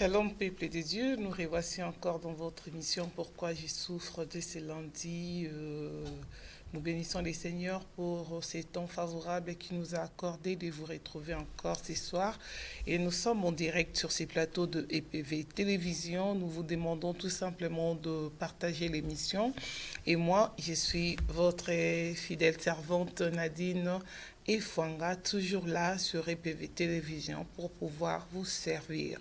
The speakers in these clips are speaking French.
Shalom, peuple de Dieu, nous revoici encore dans votre émission Pourquoi je souffre de ce lundi. Nous bénissons les Seigneurs pour ces temps favorables qu'il nous a accordé de vous retrouver encore ce soir. Et nous sommes en direct sur ces plateaux de EPV Télévision. Nous vous demandons tout simplement de partager l'émission. Et moi, je suis votre fidèle servante Nadine Efwanga, toujours là sur EPV Télévision pour pouvoir vous servir.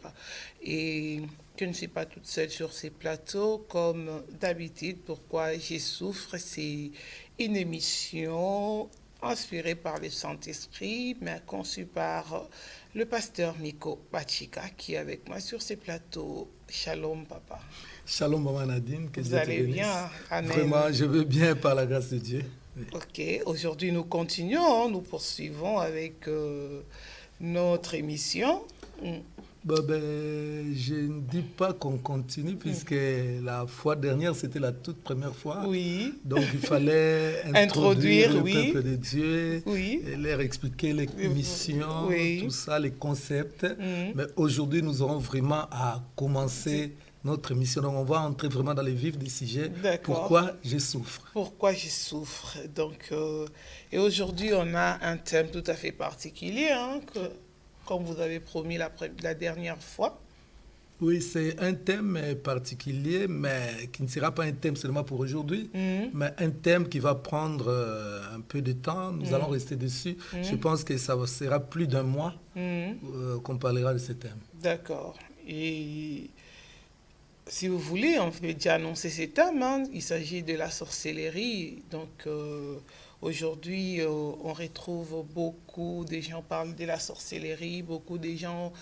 Et je ne suis pas toute seule sur ces plateaux, comme d'habitude. Pourquoi je souffre, c'est une émission inspirée par le Saint-Esprit, mais conçue par le pasteur Miko Bachika, qui est avec moi sur ces plateaux. Shalom, papa. Shalom, maman Nadine. Que Vous Dieu te allez bénisse. bien? Amen. Vraiment, je veux bien par la grâce de Dieu. Oui. Ok, aujourd'hui nous continuons, nous poursuivons avec notre émission. Je ne dis pas qu'on continue puisque la fois dernière, c'était la toute première fois. Oui. Donc, il fallait introduire le peuple de Dieu, et leur expliquer les missions, tout ça, les concepts. Mais aujourd'hui, nous aurons vraiment à commencer notre émission. Donc, on va entrer vraiment dans les vifs du sujet. Pourquoi je souffre. Pourquoi je souffre. Donc, et aujourd'hui, on a un thème tout à fait particulier, comme vous avez promis la dernière fois. Oui, c'est un thème particulier, mais qui ne sera pas un thème seulement pour aujourd'hui, mais un thème qui va prendre un peu de temps. Nous allons rester dessus. Je pense que ça sera plus d'un mois qu'on parlera de ce thème. D'accord. Et si vous voulez, on peut déjà annoncer ce thème. Il s'agit de la sorcellerie. Donc, aujourd'hui, on retrouve beaucoup de gens parlent de la sorcellerie. Beaucoup de gens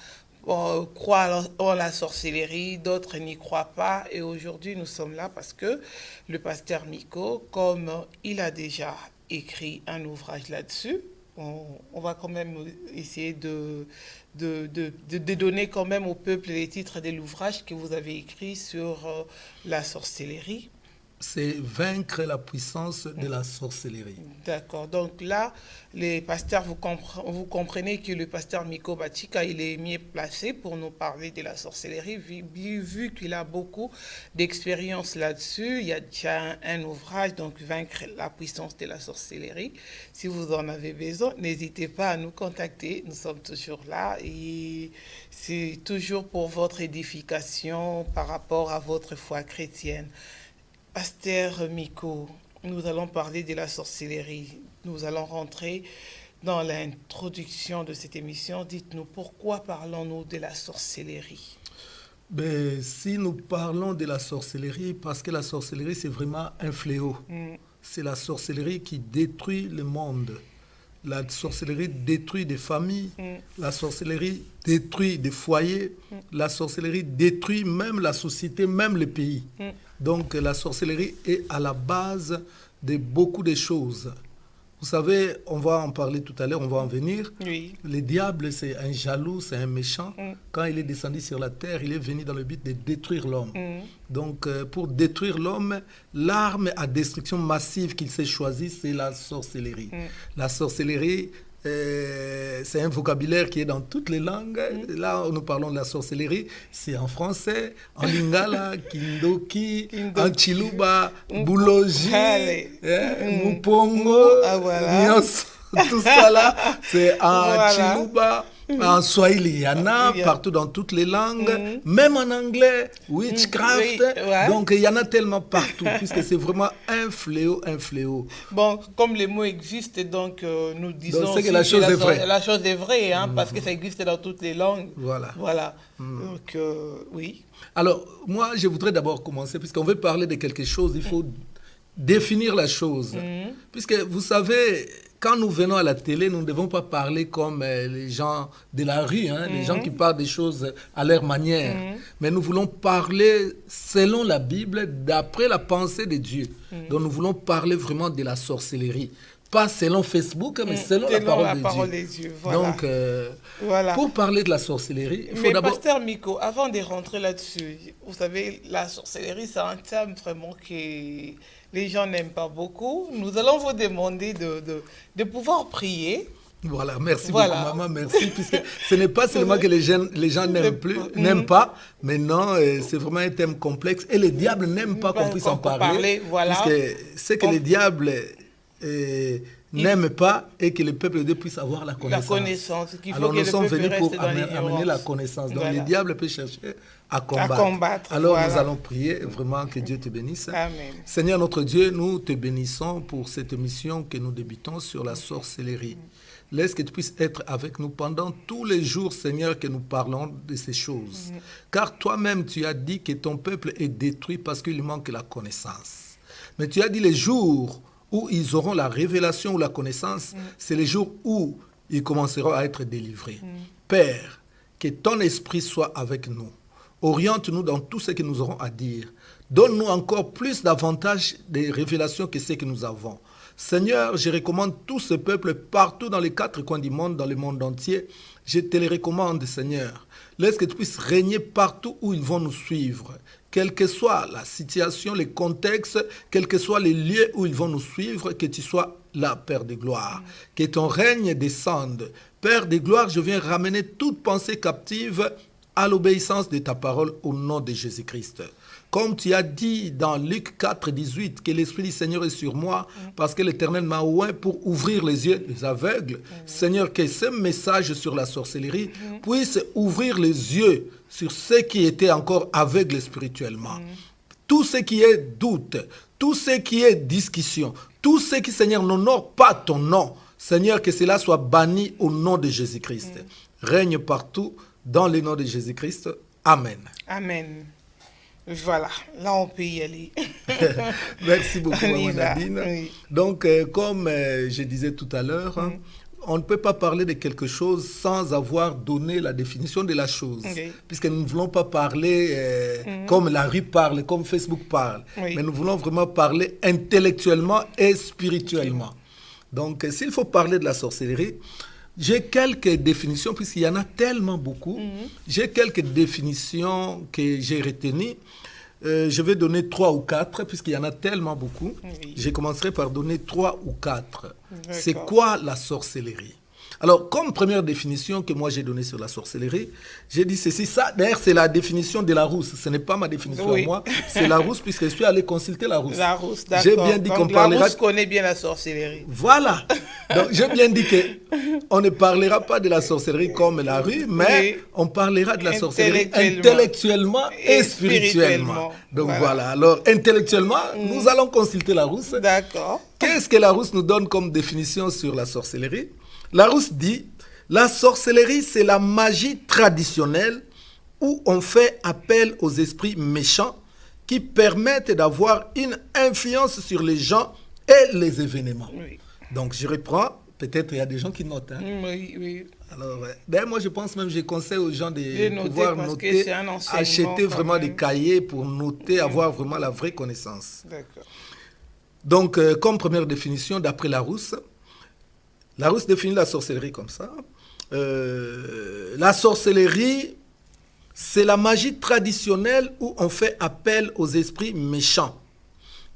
croient en la sorcellerie. D'autres n'y croient pas. Et aujourd'hui, nous sommes là parce que le pasteur Miko, comme il a déjà écrit un ouvrage là-dessus, on va quand même essayer de donner quand même au peuple les titres de l'ouvrage que vous avez écrit sur la sorcellerie. C'est vaincre la puissance de la sorcellerie. D'accord. Donc là, les pasteurs, vous comprenez que le pasteur Miko Bachika, il est mieux placé pour nous parler de la sorcellerie, vu qu'il a beaucoup d'expérience là-dessus. Il y a déjà un ouvrage, donc vaincre la puissance de la sorcellerie. Si vous en avez besoin, n'hésitez pas à nous contacter. Nous sommes toujours là et c'est toujours pour votre édification par rapport à votre foi chrétienne. Pasteur Miko, nous allons parler de la sorcellerie. Nous allons rentrer dans l'introduction de cette émission. Dites-nous, pourquoi parlons-nous de la sorcellerie? Si nous parlons de la sorcellerie, parce que la sorcellerie, c'est vraiment un fléau. C'est la sorcellerie qui détruit le monde. La sorcellerie détruit des familles. La sorcellerie détruit des foyers. La sorcellerie détruit même la société, même le pays. Donc, la sorcellerie est à la base de beaucoup de choses. Vous savez, on va en parler tout à l'heure, on va en venir. Oui. Le diable, c'est un jaloux, c'est un méchant. Quand il est descendu sur la terre, il est venu dans le but de détruire l'homme. Donc, pour détruire l'homme, l'arme à destruction massive qu'il s'est choisie, c'est la sorcellerie. La sorcellerie, c'est un vocabulaire qui est dans toutes les langues. Là, nous parlons de la sorcellerie, c'est en français, en lingala, kindoki, en chiluba, boulogi, mupongo, tout ça là, c'est en chiluba. En Swahili, il y en a partout dans toutes les langues, même en anglais, witchcraft. Donc, il y en a tellement partout, puisque c'est vraiment un fléau, un fléau. Bon, comme les mots existent, donc nous disons que la chose est vraie. La chose est vraie, parce que ça existe dans toutes les langues. Voilà. Donc, oui. Alors, moi, je voudrais d'abord commencer, puisqu'on veut parler de quelque chose, il faut définir la chose. Puisque, vous savez, quand nous venons à la télé, nous ne devons pas parler comme les gens de la rue, les gens qui parlent des choses à leur manière. Mais nous voulons parler selon la Bible, d'après la pensée de Dieu. Donc nous voulons parler vraiment de la sorcellerie. Pas selon Facebook, mais selon la parole de Dieu. Voilà. Donc, pour parler de la sorcellerie, il faut d'abord... Mais pasteur Miko, avant de rentrer là-dessus, vous savez, la sorcellerie, c'est un thème vraiment que les gens n'aiment pas beaucoup. Nous allons vous demander de pouvoir prier Voilà, merci Voilà. beaucoup, maman, merci. Puisque ce n'est pas seulement que les gens n'aiment pas, mais non, c'est vraiment un thème complexe. Et le diable n'aime pas qu'on puisse en parler. Voilà. Puisque c'est que le diable n'aime pas et que le peuple de Dieu puisse avoir la connaissance. La connaissance. Qu'il faut Alors que nous le sommes peuple venus pour reste dans amener l'ignorance. la connaissance. Donc Voilà. le diable peut chercher à combattre. combattre, Alors voilà. nous allons prier vraiment que Dieu te bénisse. Amen. Seigneur notre Dieu, nous te bénissons pour cette émission que nous débutons sur la sorcellerie. Laisse que tu puisses être avec nous pendant tous les jours, Seigneur, que nous parlons de ces choses. Car toi-même, tu as dit que ton peuple est détruit parce qu'il manque la connaissance. Mais tu as dit les jours où ils auront la révélation ou la connaissance, c'est les jours où ils commenceront à être délivrés. Père, que ton esprit soit avec nous. Oriente-nous dans tout ce que nous aurons à dire. Donne-nous encore plus d'avantages des révélations que ce que nous avons. Seigneur, je recommande tout ce peuple partout dans les 4 coins du monde, dans le monde entier. Je te les recommande, Seigneur. Laisse que tu puisses régner partout où ils vont nous suivre. Quelle que soit la situation, les contextes, quels que soient les lieux où ils vont nous suivre, que tu sois là, Père de gloire. Que ton règne descende. Père de gloire, je viens ramener toute pensée captive à l'obéissance de ta parole au nom de Jésus-Christ. Comme tu as dit dans Luc 4, 18, que l'Esprit du Seigneur est sur moi, parce que l'Éternel m'a oint pour ouvrir les yeux des aveugles. Seigneur, que ce message sur la sorcellerie puisse ouvrir les yeux sur ceux qui étaient encore aveugles spirituellement. Tout ce qui est doute, tout ce qui est discussion, tout ce qui, Seigneur, n'honore pas ton nom, Seigneur, que cela soit banni au nom de Jésus-Christ. Règne partout dans le nom de Jésus-Christ. Amen. Amen. Voilà, là on peut y aller. Merci beaucoup, On y Maman va, Nadine. oui. Donc, comme je disais tout à l'heure, on ne peut pas parler de quelque chose sans avoir donné la définition de la chose. Oui. Puisque nous ne voulons pas parler comme la rue parle, comme Facebook parle. Oui. Mais nous voulons vraiment parler intellectuellement et spirituellement. Donc, s'il faut parler de la sorcellerie, j'ai quelques définitions, puisqu'il y en a tellement beaucoup. J'ai quelques définitions que j'ai retenues. Je vais donner 3 ou 4, puisqu'il y en a tellement beaucoup. Oui. Je commencerai par donner 3 ou 4. D'accord. C'est quoi la sorcellerie? Alors, comme première définition que moi j'ai donnée sur la sorcellerie, j'ai dit ceci. Ça, d'ailleurs, c'est la définition de Larousse. Ce n'est pas ma définition Oui. à moi. C'est Larousse, puisque je suis allé consulter Larousse. Larousse, d'accord. J'ai bien dit qu'on Donc, parlera... Larousse connaît bien la sorcellerie. Voilà. Donc, j'ai bien dit qu'on ne parlera pas de la sorcellerie comme la rue, mais Oui. on parlera de la sorcellerie Intellectuellement. intellectuellement et spirituellement. spirituellement. Donc, Voilà. voilà. Alors, intellectuellement, nous allons consulter Larousse. D'accord. Qu'est-ce que Larousse nous donne comme définition sur la sorcellerie? Larousse dit, la sorcellerie, c'est la magie traditionnelle où on fait appel aux esprits méchants qui permettent d'avoir une influence sur les gens et les événements. Oui. Donc, je reprends. Peut-être il y a des gens qui notent. Hein. Oui, oui. Alors, d'ailleurs, moi, je pense même, je conseille aux gens de noter, pouvoir parce que noter, c'est un enseignement acheter quand vraiment même. des cahiers pour noter, avoir vraiment la vraie connaissance. D'accord. Donc, comme première définition, d'après Larousse définit la sorcellerie comme ça. La sorcellerie, c'est la magie traditionnelle où on fait appel aux esprits méchants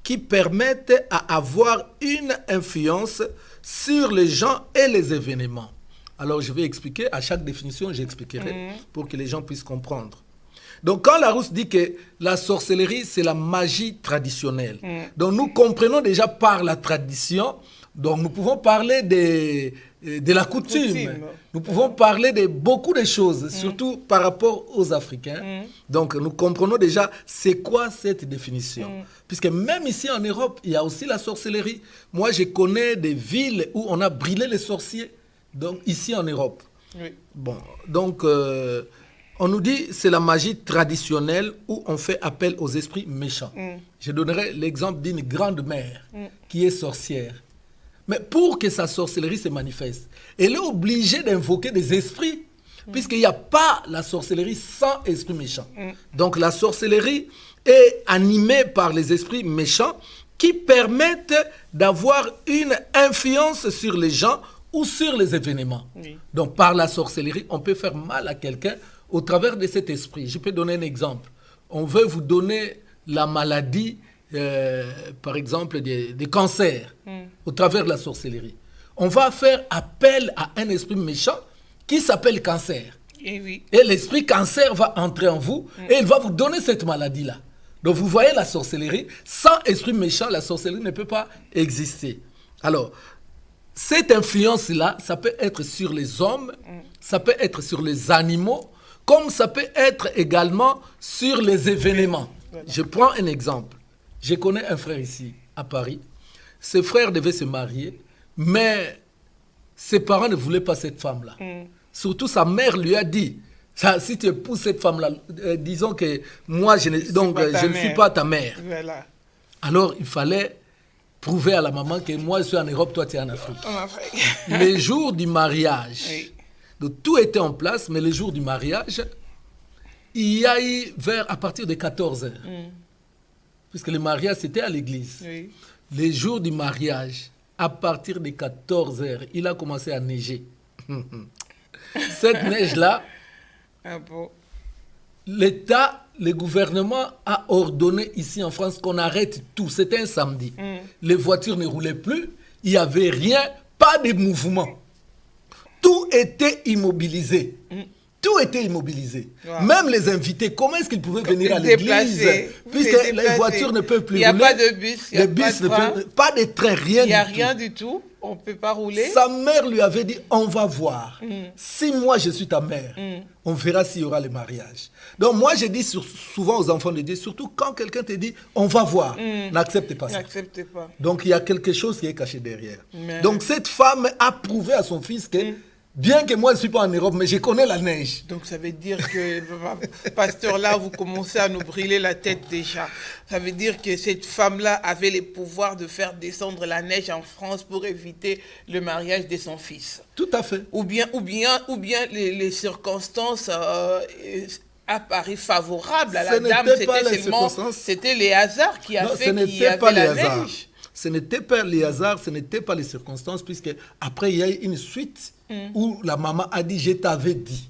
qui permettent à avoir une influence sur les gens et les événements. Alors, je vais expliquer, à chaque définition, j'expliquerai pour que les gens puissent comprendre. Donc, quand Larousse dit que la sorcellerie, c'est la magie traditionnelle, donc nous comprenons déjà par la tradition, donc nous pouvons parler de la coutume. Nous pouvons parler de beaucoup de choses, surtout par rapport aux Africains. Donc, nous comprenons déjà c'est quoi cette définition. Puisque même ici en Europe, il y a aussi la sorcellerie. Moi, je connais des villes où on a brûlé les sorciers, donc ici en Europe. Oui. Bon, donc, on nous dit c'est la magie traditionnelle où on fait appel aux esprits méchants. Je donnerai l'exemple d'une grand-mère qui est sorcière. Mais pour que sa sorcellerie se manifeste, elle est obligée d'invoquer des esprits, puisqu'il n'y a pas la sorcellerie sans esprit méchant. Donc la sorcellerie est animée par les esprits méchants qui permettent d'avoir une influence sur les gens ou sur les événements. Oui. Donc par la sorcellerie, on peut faire mal à quelqu'un au travers de cet esprit. Je peux donner un exemple. On veut vous donner la maladie, par exemple, des cancers, au travers de la sorcellerie. on va faire appel à un esprit méchant qui s'appelle cancer. Et oui. Et l'esprit cancer va entrer en vous et il va vous donner cette maladie-là. Donc vous voyez la sorcellerie, sans esprit méchant, la sorcellerie ne peut pas exister. Alors, cette influence-là, ça peut être sur les hommes, ça peut être sur les animaux, comme ça peut être également sur les événements. Voilà. Je prends un exemple. Je connais un frère ici, à Paris. Ses frères devaient se marier, mais ses parents ne voulaient pas cette femme-là. Surtout sa mère lui a dit, ça, si tu épouses cette femme-là, disons que moi, je ne suis pas ta mère. Voilà. Alors, il fallait prouver à la maman que moi, je suis en Europe, toi, tu es en Afrique. En Afrique. Les jours du mariage, Oui. donc, tout était en place, mais les jours du mariage, il y a eu à partir de 14 heures. Puisque le mariage, c'était à l'église. Oui. Les jours du mariage, à partir de 14 heures, il a commencé à neiger. Cette neige-là, Ah bon. l'État, le gouvernement a ordonné ici en France qu'on arrête tout. C'était un samedi. Les voitures ne roulaient plus, il n'y avait rien, pas de mouvement. Tout était immobilisé. Tout était immobilisé. Wow. Même les invités, comment est-ce qu'ils pouvaient venir à l'église? Puisque les déplacés. voitures ne peuvent plus Il n'y a rouler. pas de bus, il n'y a Les pas bus de ne train. peuvent pas de train, rien Il n'y a du rien tout. du tout. On ne peut pas rouler. Sa mère lui avait dit, on va voir. Si moi je suis ta mère, on verra s'il y aura le mariage. Donc moi je dis souvent aux enfants de Dieu, surtout quand quelqu'un te dit, on va voir, n'accepte pas ça. N'acceptez pas. Donc il y a quelque chose qui est caché derrière. Mais- Donc cette femme a prouvé à son fils que, bien que moi je ne suis pas en Europe, mais je connais la neige. Donc ça veut dire que, pasteur, là, vous commencez à nous brûler la tête déjà. Ça veut dire que cette femme-là avait le pouvoir de faire descendre la neige en France pour éviter le mariage de son fils. Tout à fait. Ou bien les circonstances apparu favorable à la Ce dame, n'était pas c'était les seulement, circonstances. c'était les hasards qui a Non, ce fait qu'il y n'était avait pas les la hasards. neige. Ce n'était pas les hasards, ce n'était pas les circonstances, puisque après il y a eu une suite où la maman a dit, je t'avais dit,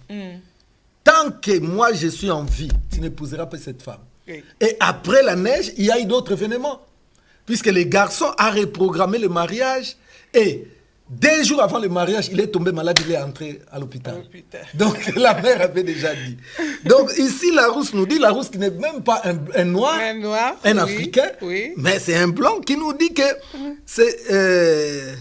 tant que moi je suis en vie, tu n'épouseras pas cette femme. Oui. Et après la neige, il y a eu d'autres événements, puisque les garçons ont reprogrammé le mariage et 2 jours avant le mariage, il est tombé malade, il est entré à l'hôpital. À l'hôpital. Donc la mère avait déjà dit. Donc ici, Larousse nous dit, Larousse qui n'est même pas un noir, Un noir, un oui, Africain, oui. mais c'est un blanc qui nous dit que c'est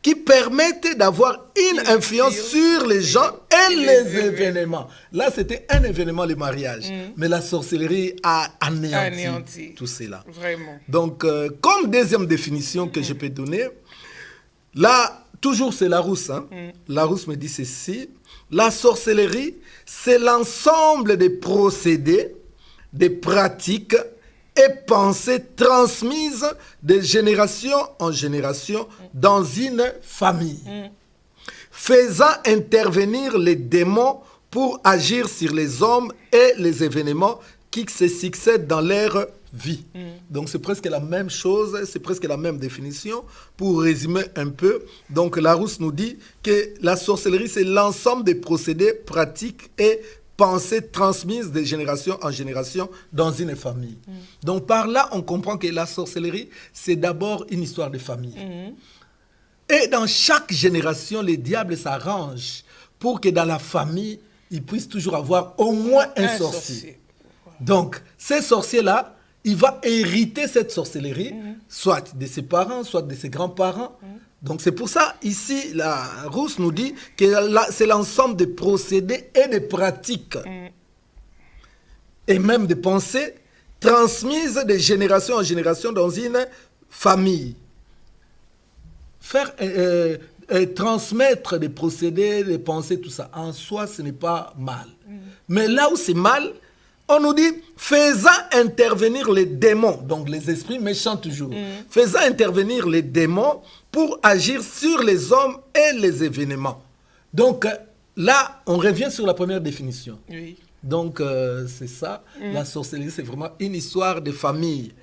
qui permettent d'avoir une influence sur les gens et les événements. Là, c'était un événement, le mariage. Mais la sorcellerie a anéanti tout cela. Vraiment. Donc, comme deuxième définition que je peux donner, là, toujours c'est Larousse. Hein? Larousse me dit ceci. La sorcellerie, c'est l'ensemble des procédés, des pratiques et pensées transmises de génération en génération dans une famille, faisant intervenir les démons pour agir sur les hommes et les événements qui se succèdent dans leur vie. Donc c'est presque la même chose, c'est presque la même définition. Pour résumer un peu, donc Larousse nous dit que la sorcellerie, c'est l'ensemble des procédés, pratiques et pensées transmises de génération en génération dans une famille. Donc par là, on comprend que la sorcellerie, c'est d'abord une histoire de famille. Et dans chaque génération, les diables s'arrangent pour que dans la famille, ils puissent toujours avoir au moins un sorcier. Donc, ces sorciers-là, il va hériter cette sorcellerie, soit de ses parents, soit de ses grands-parents. Donc, c'est pour ça, ici, la Rousse nous dit que c'est l'ensemble des procédés et des pratiques, et même des pensées, transmises de génération en génération dans une famille. Faire transmettre des procédés, des pensées, tout ça, en soi, ce n'est pas mal. Mais là où c'est mal, on nous dit, faisant intervenir les démons, donc les esprits méchants toujours, faisant intervenir les démons pour agir sur les hommes et les événements. Donc là, on revient sur la première définition. Oui. Donc c'est ça, la sorcellerie, c'est vraiment une histoire de famille.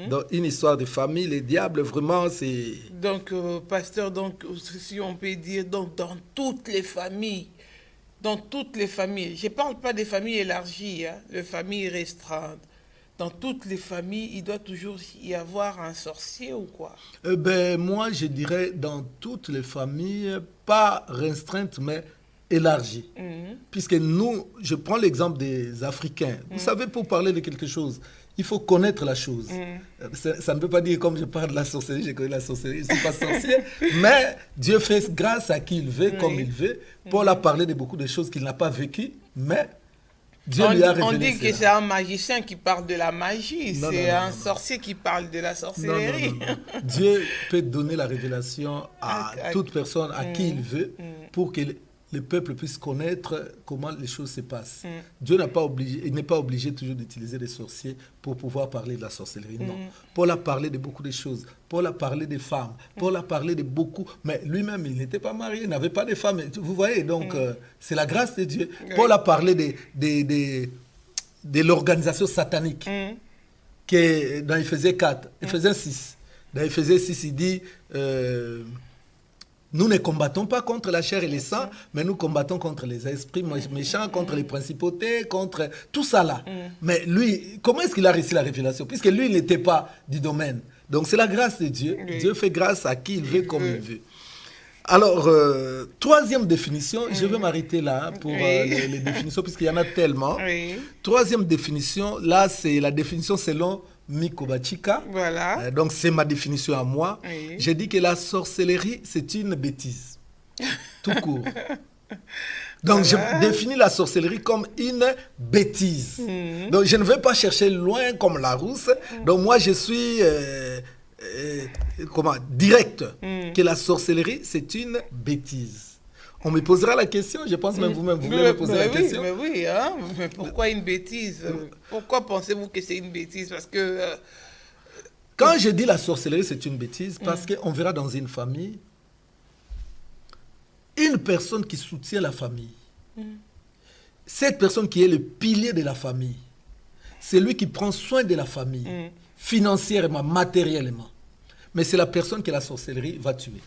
Donc une histoire de famille, les diables, vraiment, c'est... Donc, pasteur, donc, si on peut dire, donc, dans toutes les familles, je ne parle pas des familles élargies, hein, les familles restreintes. dans toutes les familles, il doit toujours y avoir un sorcier ou quoi? Moi, je dirais dans toutes les familles, pas restreintes, mais élargies. Puisque nous, je prends l'exemple des Africains. Vous savez, pour parler de quelque chose, il faut connaître la chose. Ça ne veut pas dire comme je parle de la sorcellerie, j'ai connu la sorcellerie, je ne suis pas sorcier. Mais Dieu fait grâce à qui il veut, comme il veut. Paul a parlé de beaucoup de choses qu'il n'a pas vécues, mais Dieu lui a révélé. On dit que c'est un magicien qui parle de la magie, c'est un sorcier qui parle de la sorcellerie. Non. Dieu peut donner la révélation à toute personne, à qui il veut, pour que le peuple puisse connaître comment les choses se passent. Dieu n'est pas obligé toujours d'utiliser des sorciers pour pouvoir parler de la sorcellerie. Non. Paul a parlé de beaucoup de choses. Paul a parlé des femmes. Paul a parlé de beaucoup. Mais lui-même, il n'était pas marié, il n'avait pas de femme. Vous voyez, donc c'est la grâce de Dieu. Paul a parlé de l'organisation satanique qui est dans Éphésiens 4, Éphésiens 6. Dans Éphésiens 6, il dit... nous ne combattons pas contre la chair et les sangs, mais nous combattons contre les esprits méchants, contre les principautés, contre tout ça là. Mais lui, comment est-ce qu'il a réussi la révélation? Puisque lui, il n'était pas du domaine. Donc c'est la grâce de Dieu. Dieu fait grâce à qui il veut, comme il veut. Alors, troisième définition, je vais m'arrêter là pour les définitions, puisqu'il y en a tellement. Troisième définition, là, c'est la définition selon Mikobachika. Voilà. Donc, c'est ma définition à moi. J'ai dit que la sorcellerie, c'est une bêtise. Tout court. Donc, je définis la sorcellerie comme une bêtise. Donc, je ne vais pas chercher loin comme la rousse. Donc, moi, je suis... direct, que la sorcellerie, c'est une bêtise. On me posera la question, je pense même vous-même, vous voulez me poser la question. Mais oui, hein? Mais pourquoi une bêtise? Pourquoi pensez-vous que c'est une bêtise? Parce que... Quand je dis la sorcellerie, c'est une bêtise, parce qu'on verra dans une famille, une personne qui soutient la famille, cette personne qui est le pilier de la famille, c'est lui qui prend soin de la famille, financièrement, matériellement. Mais c'est la personne que la sorcellerie va tuer.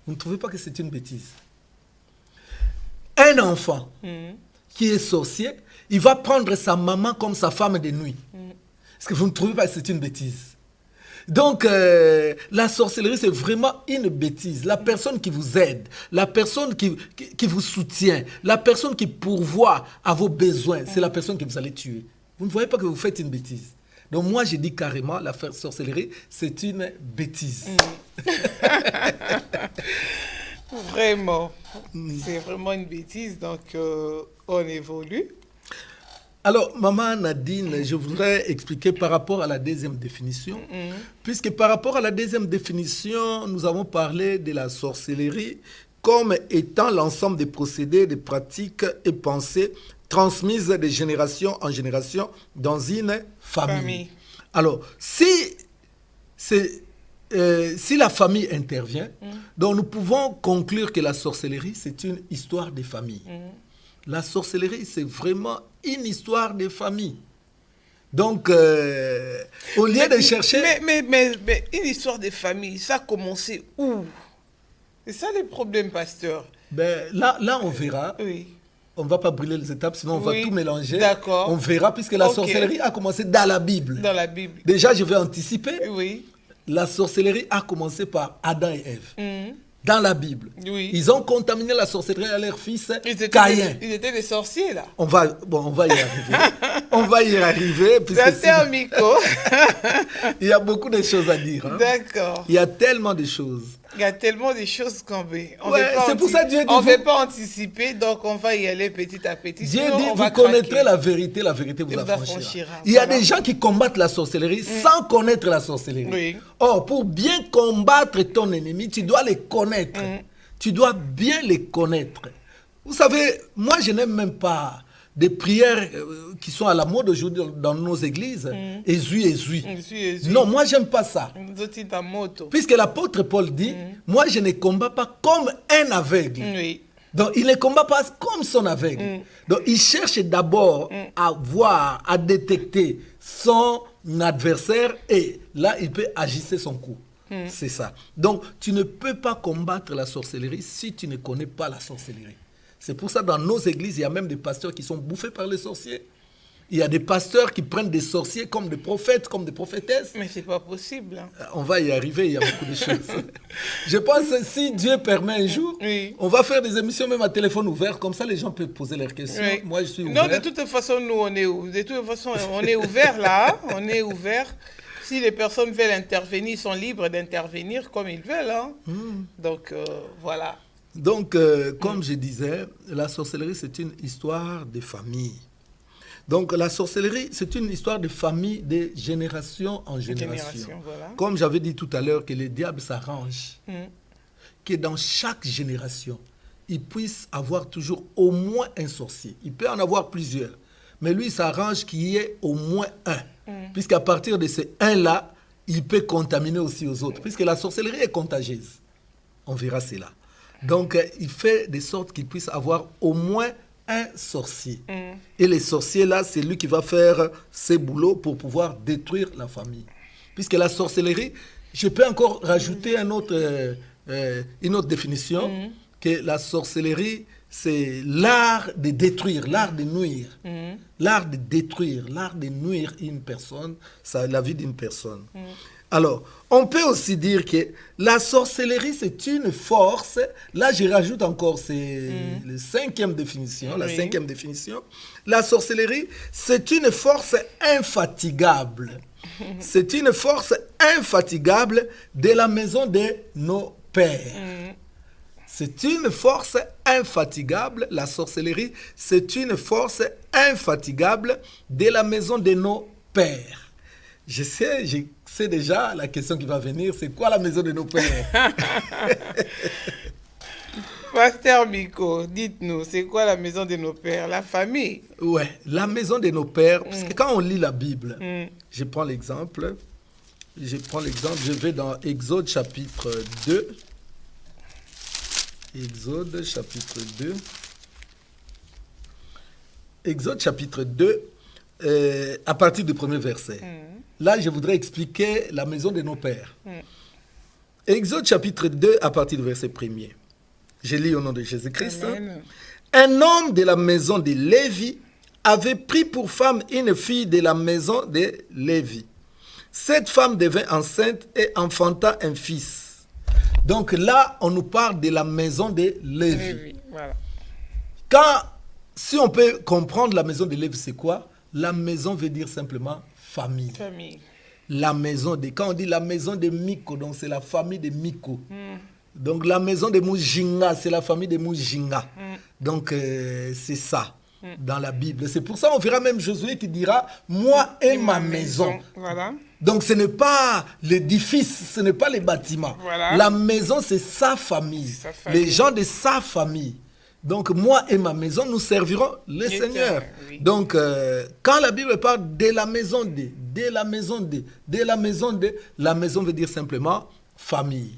Vous ne trouvez pas que c'est une bêtise? Un enfant qui est sorcier, il va prendre sa maman comme sa femme de nuit. Est-ce que vous ne trouvez pas que c'est une bêtise? Donc, la sorcellerie, c'est vraiment une bêtise. La personne qui vous aide, la personne qui vous soutient, la personne qui pourvoit à vos besoins, c'est la personne que vous allez tuer. Vous ne voyez pas que vous faites une bêtise. Donc moi, je dis carrément, la sorcellerie, c'est une bêtise. Vraiment. C'est vraiment une bêtise, donc on évolue. Alors, maman Nadine, je voudrais expliquer par rapport à la deuxième définition. Puisque par rapport à la deuxième définition, nous avons parlé de la sorcellerie comme étant l'ensemble des procédés, des pratiques et pensées transmises de génération en génération dans une famille. Alors, si la famille intervient, donc nous pouvons conclure que la sorcellerie, c'est une histoire de famille. La sorcellerie, c'est vraiment une histoire de famille. Donc, au lieu de chercher... Mais une histoire de famille, ça a commencé où? C'est ça le problème, pasteur. Là, on verra. Oui. On ne va pas brûler les étapes, sinon on va tout mélanger. D'accord. On verra, puisque la sorcellerie a commencé dans la Bible. Dans la Bible. Déjà, je vais anticiper. Oui. La sorcellerie a commencé par Adam et Ève. Dans la Bible. Oui. Ils ont contaminé la sorcellerie à leur fils Caïn. Ils étaient des sorciers, là. On va y arriver. On va y arriver. Il y a beaucoup de choses à dire. Hein. D'accord. Il y a tellement de choses. Il y a tellement de choses qu'on veut. C'est pour ça que Dieu dit... On ne veut pas anticiper, donc on va y aller petit à petit. Dieu dit, vous connaîtrez la vérité vous affranchira. Il y a des gens qui combattent la sorcellerie sans connaître la sorcellerie. Oui. Or, pour bien combattre ton ennemi, tu dois les connaître. Tu dois bien les connaître. Vous savez, moi, je n'aime même pas des prières qui sont à la mode aujourd'hui dans nos églises. Ezui. Non, moi, j'aime pas ça. Puisque l'apôtre Paul dit, moi, je ne combats pas comme un aveugle. Oui. Donc, il ne combat pas comme son aveugle. Donc, il cherche d'abord à voir, à détecter son adversaire et là, il peut agisser son coup. C'est ça. Donc, tu ne peux pas combattre la sorcellerie si tu ne connais pas la sorcellerie. C'est pour ça, dans nos églises, il y a même des pasteurs qui sont bouffés par les sorciers. Il y a des pasteurs qui prennent des sorciers comme des prophètes, comme des prophétesses. Mais c'est pas possible. Hein. On va y arriver, il y a beaucoup de choses. Je pense que si Dieu permet un jour, Oui. on va faire des émissions même à téléphone ouvert, comme ça les gens peuvent poser leurs questions. Oui. Moi, je suis ouvert. Non, de toute façon, nous, on est ouvert là. On est ouvert. Si les personnes veulent intervenir, ils sont libres d'intervenir comme ils veulent. Hein. Donc, voilà. Donc, comme je disais, la sorcellerie, c'est une histoire de famille. Donc, la sorcellerie, c'est une histoire de famille de génération en génération. Voilà. Comme j'avais dit tout à l'heure, que le diable s'arrange, que dans chaque génération, il puisse avoir toujours au moins un sorcier. Il peut en avoir plusieurs, mais lui, il s'arrange qu'il y ait au moins un. Puisqu'à partir de ces un-là, il peut contaminer aussi aux autres. Puisque la sorcellerie est contagieuse. On verra cela. Donc, il fait de sorte qu'il puisse avoir au moins un sorcier. Et les sorciers, là, c'est lui qui va faire ses boulots pour pouvoir détruire la famille. Puisque la sorcellerie, je peux encore rajouter une autre définition, que la sorcellerie, c'est l'art de détruire, l'art de nuire. L'art de détruire, l'art de nuire une personne, la vie d'une personne. Alors, on peut aussi dire que la sorcellerie, c'est une force. Là, je rajoute encore, c'est la cinquième définition. La sorcellerie, c'est une force infatigable. C'est une force infatigable de la maison de nos pères. C'est une force infatigable, la sorcellerie, c'est une force infatigable de la maison de nos pères. Je sais déjà la question qui va venir, c'est quoi la maison de nos pères? Pasteur Miko, dites-nous, c'est quoi la maison de nos pères? La famille? Ouais, la maison de nos pères, parce que quand on lit la Bible, je prends l'exemple, je vais dans Exode chapitre 2. Exode chapitre 2. Exode chapitre 2, à partir du premier verset. Là, je voudrais expliquer la maison de nos pères. Exode chapitre 2, à partir du verset 1er. Je lis au nom de Jésus-Christ. Un homme de la maison de Lévi avait pris pour femme une fille de la maison de Lévi. Cette femme devint enceinte et enfanta un fils. Donc là, on nous parle de la maison de Lévi. Oui, voilà. Si on peut comprendre la maison de Lévi, c'est quoi? La maison veut dire simplement famille. La maison de... Quand on dit la maison de Miko, donc c'est la famille de Miko. Donc la maison de Mujinga, c'est la famille de Mujinga. Donc c'est ça, dans la Bible. C'est pour ça qu'on verra même Josué qui dira « Moi et ma maison ». Voilà. Donc ce n'est pas l'édifice, ce n'est pas les bâtiments. Voilà. La maison, c'est sa famille. Les gens de sa famille. Donc moi et ma maison, nous servirons le Seigneur. Oui. Donc quand la Bible parle de la maison de la maison veut dire simplement famille.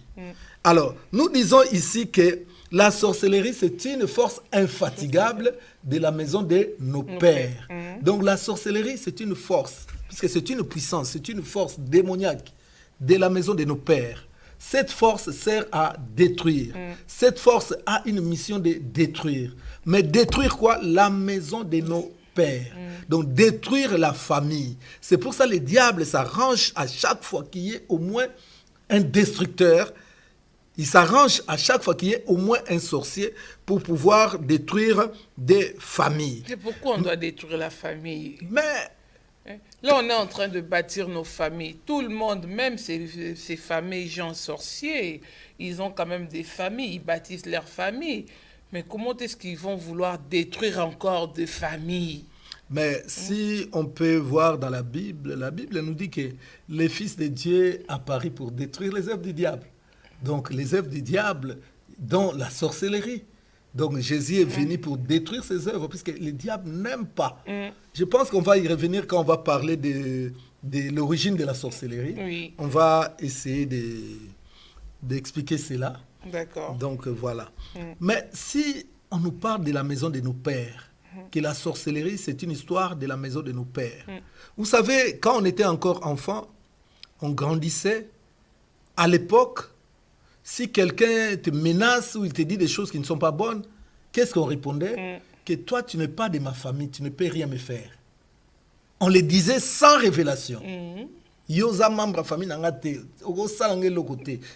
Alors, nous disons ici que la sorcellerie, c'est une force infatigable de la maison de nos pères. Donc la sorcellerie, c'est une force, puisque c'est une puissance, c'est une force démoniaque de la maison de nos pères. Cette force sert à détruire. Cette force a une mission de détruire. Mais détruire quoi? La maison de nos pères. Donc détruire la famille. C'est pour ça que le diable s'arrange à chaque fois qu'il y ait au moins un destructeur. Il s'arrange à chaque fois qu'il y ait au moins un sorcier pour pouvoir détruire des familles. Et pourquoi on doit détruire la famille? Mais là, on est en train de bâtir nos familles. Tout le monde, même ces familles gens sorciers, ils ont quand même des familles, ils bâtissent leurs familles. Mais comment est-ce qu'ils vont vouloir détruire encore des familles? Mais si on peut voir dans la Bible nous dit que le Fils de Dieu apparut pour détruire les œuvres du diable. Donc les œuvres du diable, dont la sorcellerie. Donc Jésus est venu pour détruire ces œuvres, puisque le diable n'aime pas. Je pense qu'on va y revenir quand on va parler de l'origine de la sorcellerie. Oui. On va essayer d'expliquer cela. D'accord. Donc voilà. Mais si on nous parle de la maison de nos pères, que la sorcellerie, c'est une histoire de la maison de nos pères. Vous savez, quand on était encore enfant, on grandissait. À l'époque, si quelqu'un te menace ou il te dit des choses qui ne sont pas bonnes, qu'est-ce qu'on répondait? Que toi, tu n'es pas de ma famille, tu ne peux rien me faire. on le disait sans révélation. Yosa membre de famille nanga te,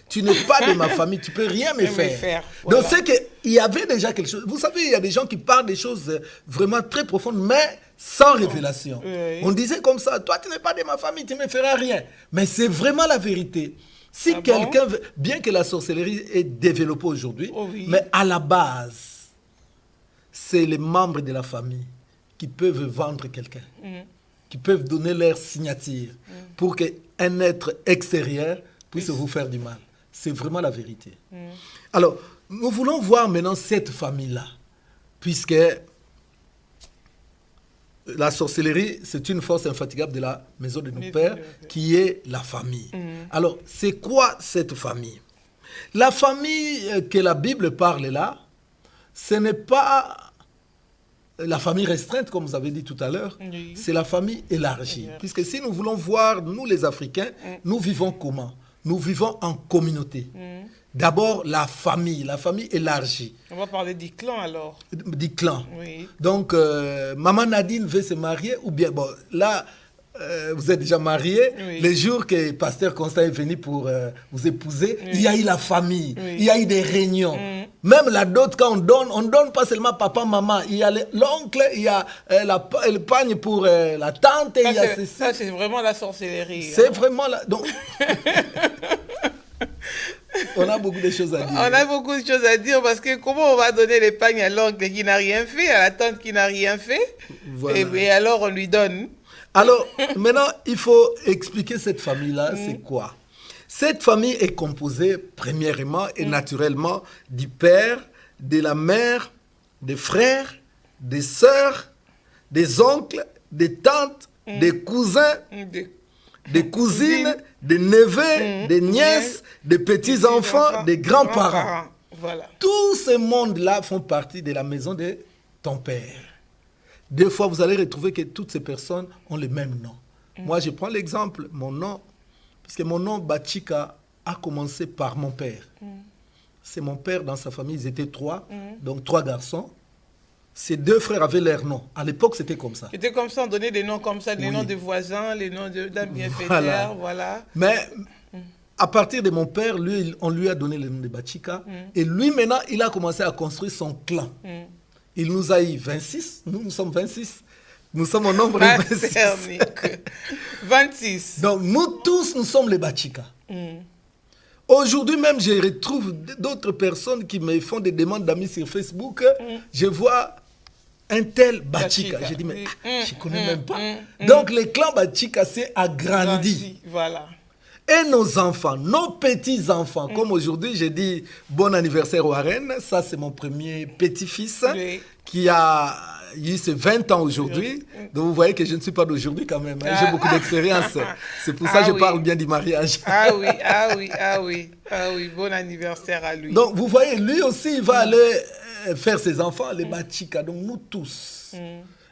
tu n'es pas de ma famille, tu peux rien me faire. Voilà. Donc c'est qu'il y avait déjà quelque chose. Vous savez, il y a des gens qui parlent des choses vraiment très profondes, mais sans révélation. Oui. On disait comme ça, toi tu n'es pas de ma famille, tu ne me feras rien. Mais c'est vraiment la vérité. Si quelqu'un veut, bien que la sorcellerie est développée aujourd'hui, mais à la base, c'est les membres de la famille qui peuvent vendre quelqu'un. Qui peuvent donner leur signature pour qu'un être extérieur puisse vous faire du mal. C'est vraiment la vérité. Alors, nous voulons voir maintenant cette famille-là, puisque la sorcellerie, c'est une force infatigable de la maison de nos pères, qui est la famille. Alors, c'est quoi cette famille? La famille que la Bible parle là, ce n'est pas la famille restreinte, comme vous avez dit tout à l'heure, c'est la famille élargie. Puisque si nous voulons voir, nous les Africains, nous vivons comment? Nous vivons en communauté. D'abord, la famille élargie. On va parler du clan alors. Du clan. Oui. Donc, Maman Nadine veut se marier, ou bien, bon, là, vous êtes déjà marié. Le jour que Pasteur Constant est venu pour vous épouser, il y a eu la famille, il y a eu des réunions. Même la dot, quand on donne pas seulement papa, maman. Il y a l'oncle, il y a le pagne pour la tante. Ça, il y a ça, c'est vraiment la sorcellerie. C'est vraiment la... Donc... on a beaucoup de choses à dire. On a beaucoup de choses à dire parce que comment on va donner les pagnes à l'oncle qui n'a rien fait, à la tante qui n'a rien fait, voilà. Et alors on lui donne. Alors, maintenant, il faut expliquer cette famille-là, c'est quoi? Cette famille est composée, premièrement et naturellement, du père, de la mère, des frères, des sœurs, des oncles, des tantes, des cousins, des cousines, des neveux, des nièces, des petits-enfants, des grands-parents. Voilà. Tous ces mondes-là font partie de la maison de ton père. Des fois, vous allez retrouver que toutes ces personnes ont le même nom. Moi, je prends l'exemple, mon nom, puisque mon nom, Bachika, a commencé par mon père. C'est mon père, dans sa famille, ils étaient 3, donc 3 garçons. Ces 2 frères avaient leur nom. À l'époque, c'était comme ça. C'était comme ça, on donnait des noms comme ça, les noms de voisins, les noms d'un bienfaiteur, voilà. Mais à partir de mon père, lui, on lui a donné le nom de Bachika. Et lui, maintenant, il a commencé à construire son clan. Il nous a eu 26, nous sommes 26. Nous sommes au nombre de 26. 26. Donc, nous tous, nous sommes les Bachika. Aujourd'hui même, je retrouve d'autres personnes qui me font des demandes d'amis sur Facebook. Je vois un tel Bachika. Je dis, mais je ne connais même pas. Donc, le clan Bachika s'est agrandi. Voilà. Et nos enfants, nos petits-enfants, comme aujourd'hui, j'ai dit bon anniversaire au Warren. Ça, c'est mon premier petit-fils qui a eu ses 20 ans aujourd'hui. Donc, vous voyez que je ne suis pas d'aujourd'hui quand même. J'ai beaucoup d'expérience. C'est pour ça que je parle bien du mariage. Oui, bon anniversaire à lui. Donc, vous voyez, lui aussi, il va aller faire ses enfants, les Bachika. Donc, nous tous.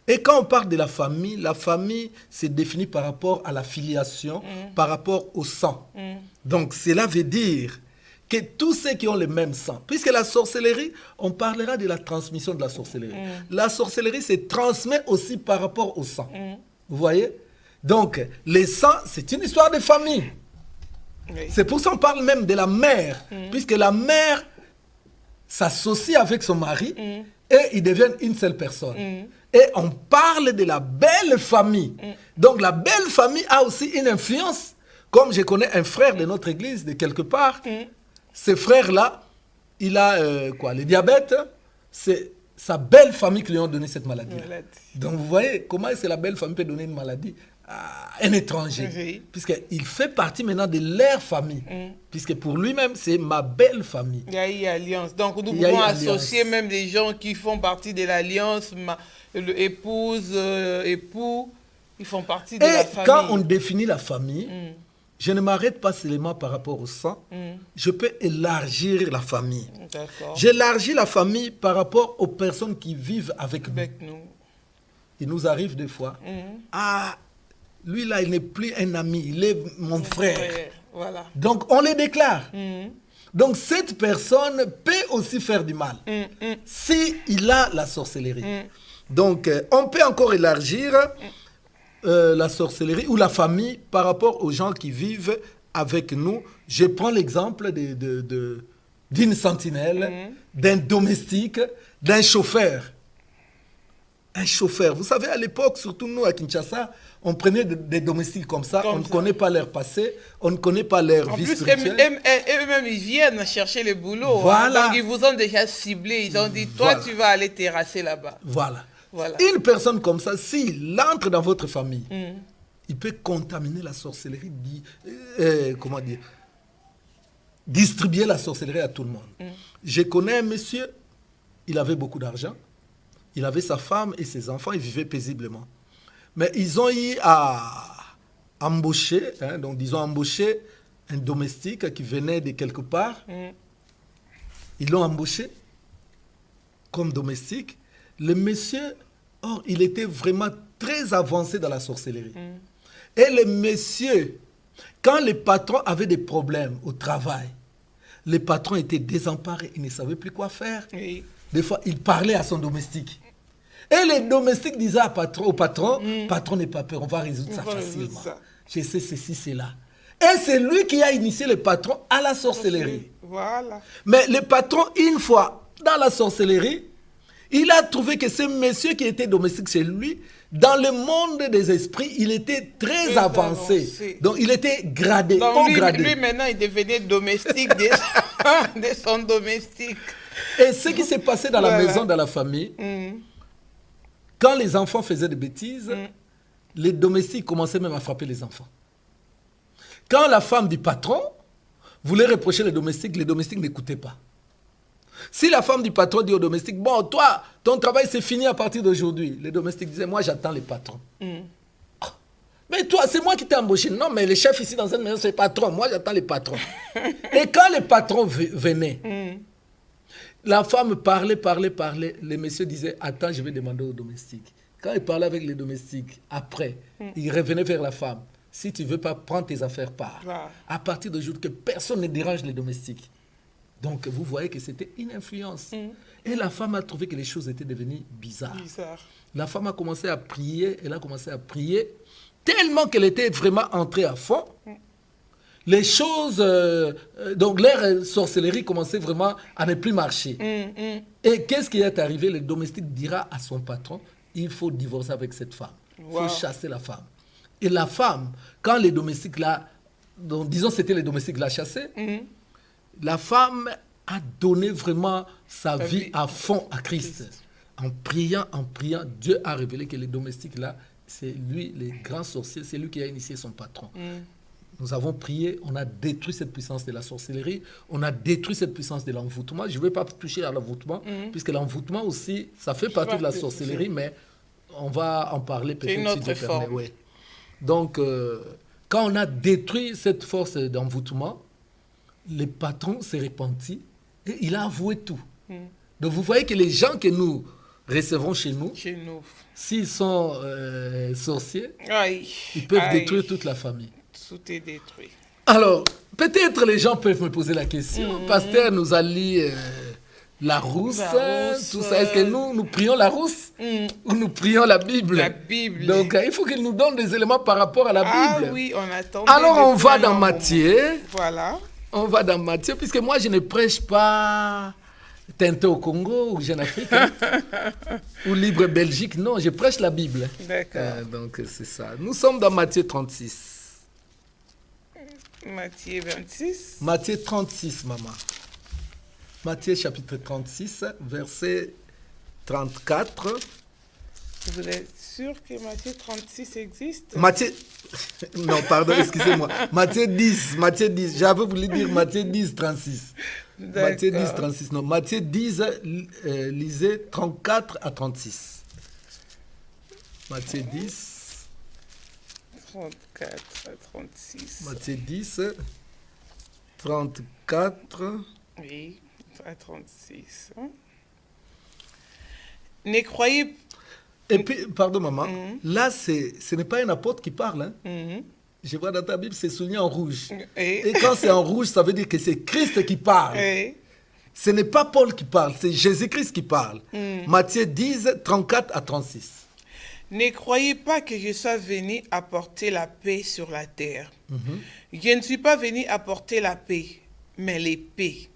Et quand on parle de la famille c'est défini par rapport à la filiation, par rapport au sang. Donc, cela veut dire que tous ceux qui ont le même sang, puisque la sorcellerie, on parlera de la transmission de la sorcellerie. La sorcellerie se transmet aussi par rapport au sang. Vous voyez? Donc, le sang, c'est une histoire de famille. C'est pour ça qu'on parle même de la mère, puisque la mère s'associe avec son mari et ils deviennent une seule personne. Et on parle de la belle famille. Donc la belle famille a aussi une influence. Comme je connais un frère de notre église de quelque part, ce frère-là, il a le diabète. C'est sa belle famille qui lui a donné cette maladie. Donc vous voyez comment est-ce que la belle famille peut donner une maladie à un étranger. Puisqu'il fait partie maintenant de leur famille. Puisque pour lui-même, c'est ma belle famille. Il y a eu alliance. Donc nous pouvons associer même des gens qui font partie de l'alliance. Épouse, époux, ils font partie de la famille. Et quand on définit la famille, je ne m'arrête pas seulement par rapport au sang, je peux élargir la famille. J'élargis la famille par rapport aux personnes qui vivent avec nous. Il nous arrive des fois, lui là, il n'est plus un ami, il est mon frère. Voilà. Donc on les déclare. Donc cette personne peut aussi faire du mal si il a la sorcellerie. Donc, on peut encore élargir la sorcellerie ou la famille par rapport aux gens qui vivent avec nous. Je prends l'exemple d'une sentinelle, d'un domestique, d'un chauffeur. Un chauffeur. Vous savez, à l'époque, surtout nous à Kinshasa, on prenait des domestiques comme ça. On ne connaît pas leur passé, on ne connaît pas leur vie spirituelle. Eux-mêmes, ils viennent chercher le boulot. Voilà. Donc, ils vous ont déjà ciblé. Ils ont dit, toi, tu vas aller terrasser là-bas. Voilà. Voilà. Une personne comme ça, s'il entre dans votre famille, il peut contaminer la sorcellerie, comment dire, distribuer la sorcellerie à tout le monde. Je connais un monsieur, il avait beaucoup d'argent, il avait sa femme et ses enfants, il vivait paisiblement. Mais ils ont eu à embaucher, donc ils ont embauché un domestique qui venait de quelque part. Ils l'ont embauché comme domestique. Le monsieur, il était vraiment très avancé dans la sorcellerie. Et le monsieur, quand les patrons avaient des problèmes au travail, les patrons étaient désemparés, ils ne savaient plus quoi faire. Oui. Des fois, il parlait à son domestique. Et les domestiques disaient au patron, patron n'est pas peur, on va résoudre ça facilement. Je sais ceci, cela. Et c'est lui qui a initié le patron à la sorcellerie. Voilà. Mais le patron, une fois dans la sorcellerie, il a trouvé que ce monsieur qui était domestique chez lui, dans le monde des esprits, il était très avancé. Donc, il était gradé, donc, gradé. Lui, maintenant, il devenait domestique de son domestique. Et ce qui s'est passé dans la maison, dans la famille, quand les enfants faisaient des bêtises, les domestiques commençaient même à frapper les enfants. Quand la femme du patron voulait reprocher les domestiques n'écoutaient pas. Si la femme du patron dit au domestique, bon, toi, ton travail c'est fini à partir d'aujourd'hui, les domestiques disaient, moi j'attends les patrons. Mais toi, c'est moi qui t'ai embauché. Non, mais le chef ici dans cette maison, c'est le patron. Moi, j'attends les patrons. Et quand les patrons venaient, la femme parlait. Les messieurs disaient, attends, je vais demander aux domestiques. Quand il parlait avec les domestiques, après, il revenait vers la femme. Si tu ne veux pas prendre tes affaires, pars. À partir d'aujourd'hui, que personne ne dérange les domestiques. Donc, vous voyez que c'était une influence. Et la femme a trouvé que les choses étaient devenues bizarres. La femme a commencé à prier, tellement qu'elle était vraiment entrée à fond. Les choses, donc leur sorcellerie commençait vraiment à ne plus marcher. Et qu'est-ce qui est arrivé? Le domestique dira à son patron, il faut divorcer avec cette femme. Il faut chasser la femme. Et la femme, quand les domestiques disons c'était les domestiques la chassaient, la femme a donné vraiment sa vie à fond à Christ. En priant, Dieu a révélé que les domestiques là, c'est lui, le grand sorcier, c'est lui qui a initié son patron. Nous avons prié, on a détruit cette puissance de la sorcellerie, on a détruit cette puissance de l'envoûtement. Je ne vais pas toucher à l'envoûtement, puisque l'envoûtement aussi, ça fait partie de la sorcellerie, mais on va en parler peut-être une autre forme. Ouais. Donc, quand on a détruit cette force d'envoûtement, le patron s'est repenti et il a avoué tout. Donc, vous voyez que les gens que nous recevons chez nous, s'ils sont sorciers, ils peuvent détruire toute la famille. Tout est détruit. Alors, peut-être les gens peuvent me poser la question. Pasteur nous a lu la rousse, tout ça. Est-ce que nous prions la rousse ou nous prions la Bible? La Bible. Donc, il faut qu'il nous donne des éléments par rapport à la Bible. Ah oui, on attend. Alors, on va dans Matthieu. Voilà. On va dans Matthieu, puisque moi, je ne prêche pas Tintin au Congo ou Jeune Afrique ou Libre Belgique. Non, je prêche la Bible. D'accord. Donc, c'est ça. Nous sommes dans Matthieu 36. Matthieu 26. Matthieu 36, maman. Matthieu chapitre 36, verset 34. Vous êtes sûr que Matthieu 36 existe? Matthieu... Non, pardon, excusez-moi. Matthieu 10. J'avais voulu dire Matthieu 10, 36. Matthieu 10, 36. Non, Matthieu 10, lisez 34 à 36. Matthieu 10. 34 à 36. Matthieu 10, 34. Oui, à 36. Ne croyez... Et puis, pardon maman, là ce n'est pas un apôtre qui parle. Je vois dans ta Bible, c'est souligné en rouge. Et quand c'est en rouge, ça veut dire que c'est Christ qui parle. Ce n'est pas Paul qui parle, c'est Jésus-Christ qui parle. Matthieu 10, 34 à 36. Ne croyez pas que je sois venu apporter la paix sur la terre. Je ne suis pas venu apporter la paix, mais l'épée.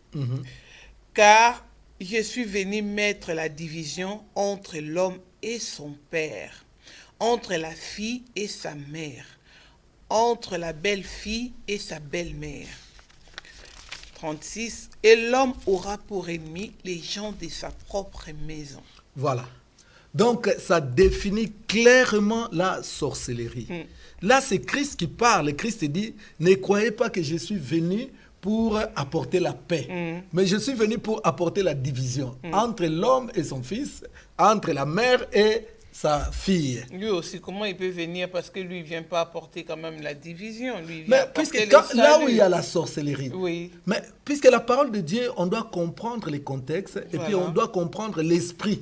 Car je suis venu mettre la division entre l'homme et son père, entre la fille et sa mère, entre la belle-fille et sa belle-mère. 36. Et l'homme aura pour ennemi les gens de sa propre maison. Voilà. Donc, ça définit clairement la sorcellerie. Là, c'est Christ qui parle. Christ dit, ne croyez pas que je suis venu pour apporter la paix, mais je suis venu pour apporter la division entre l'homme et son fils, entre la mère et sa fille. Lui aussi, comment il peut venir? Parce que lui, il ne vient pas apporter quand même la division. Lui, il vient Mais apporter puisque le là où salut. il y a la sorcellerie, Oui. mais puisque la parole de Dieu, on doit comprendre les contextes et puis on doit comprendre l'esprit.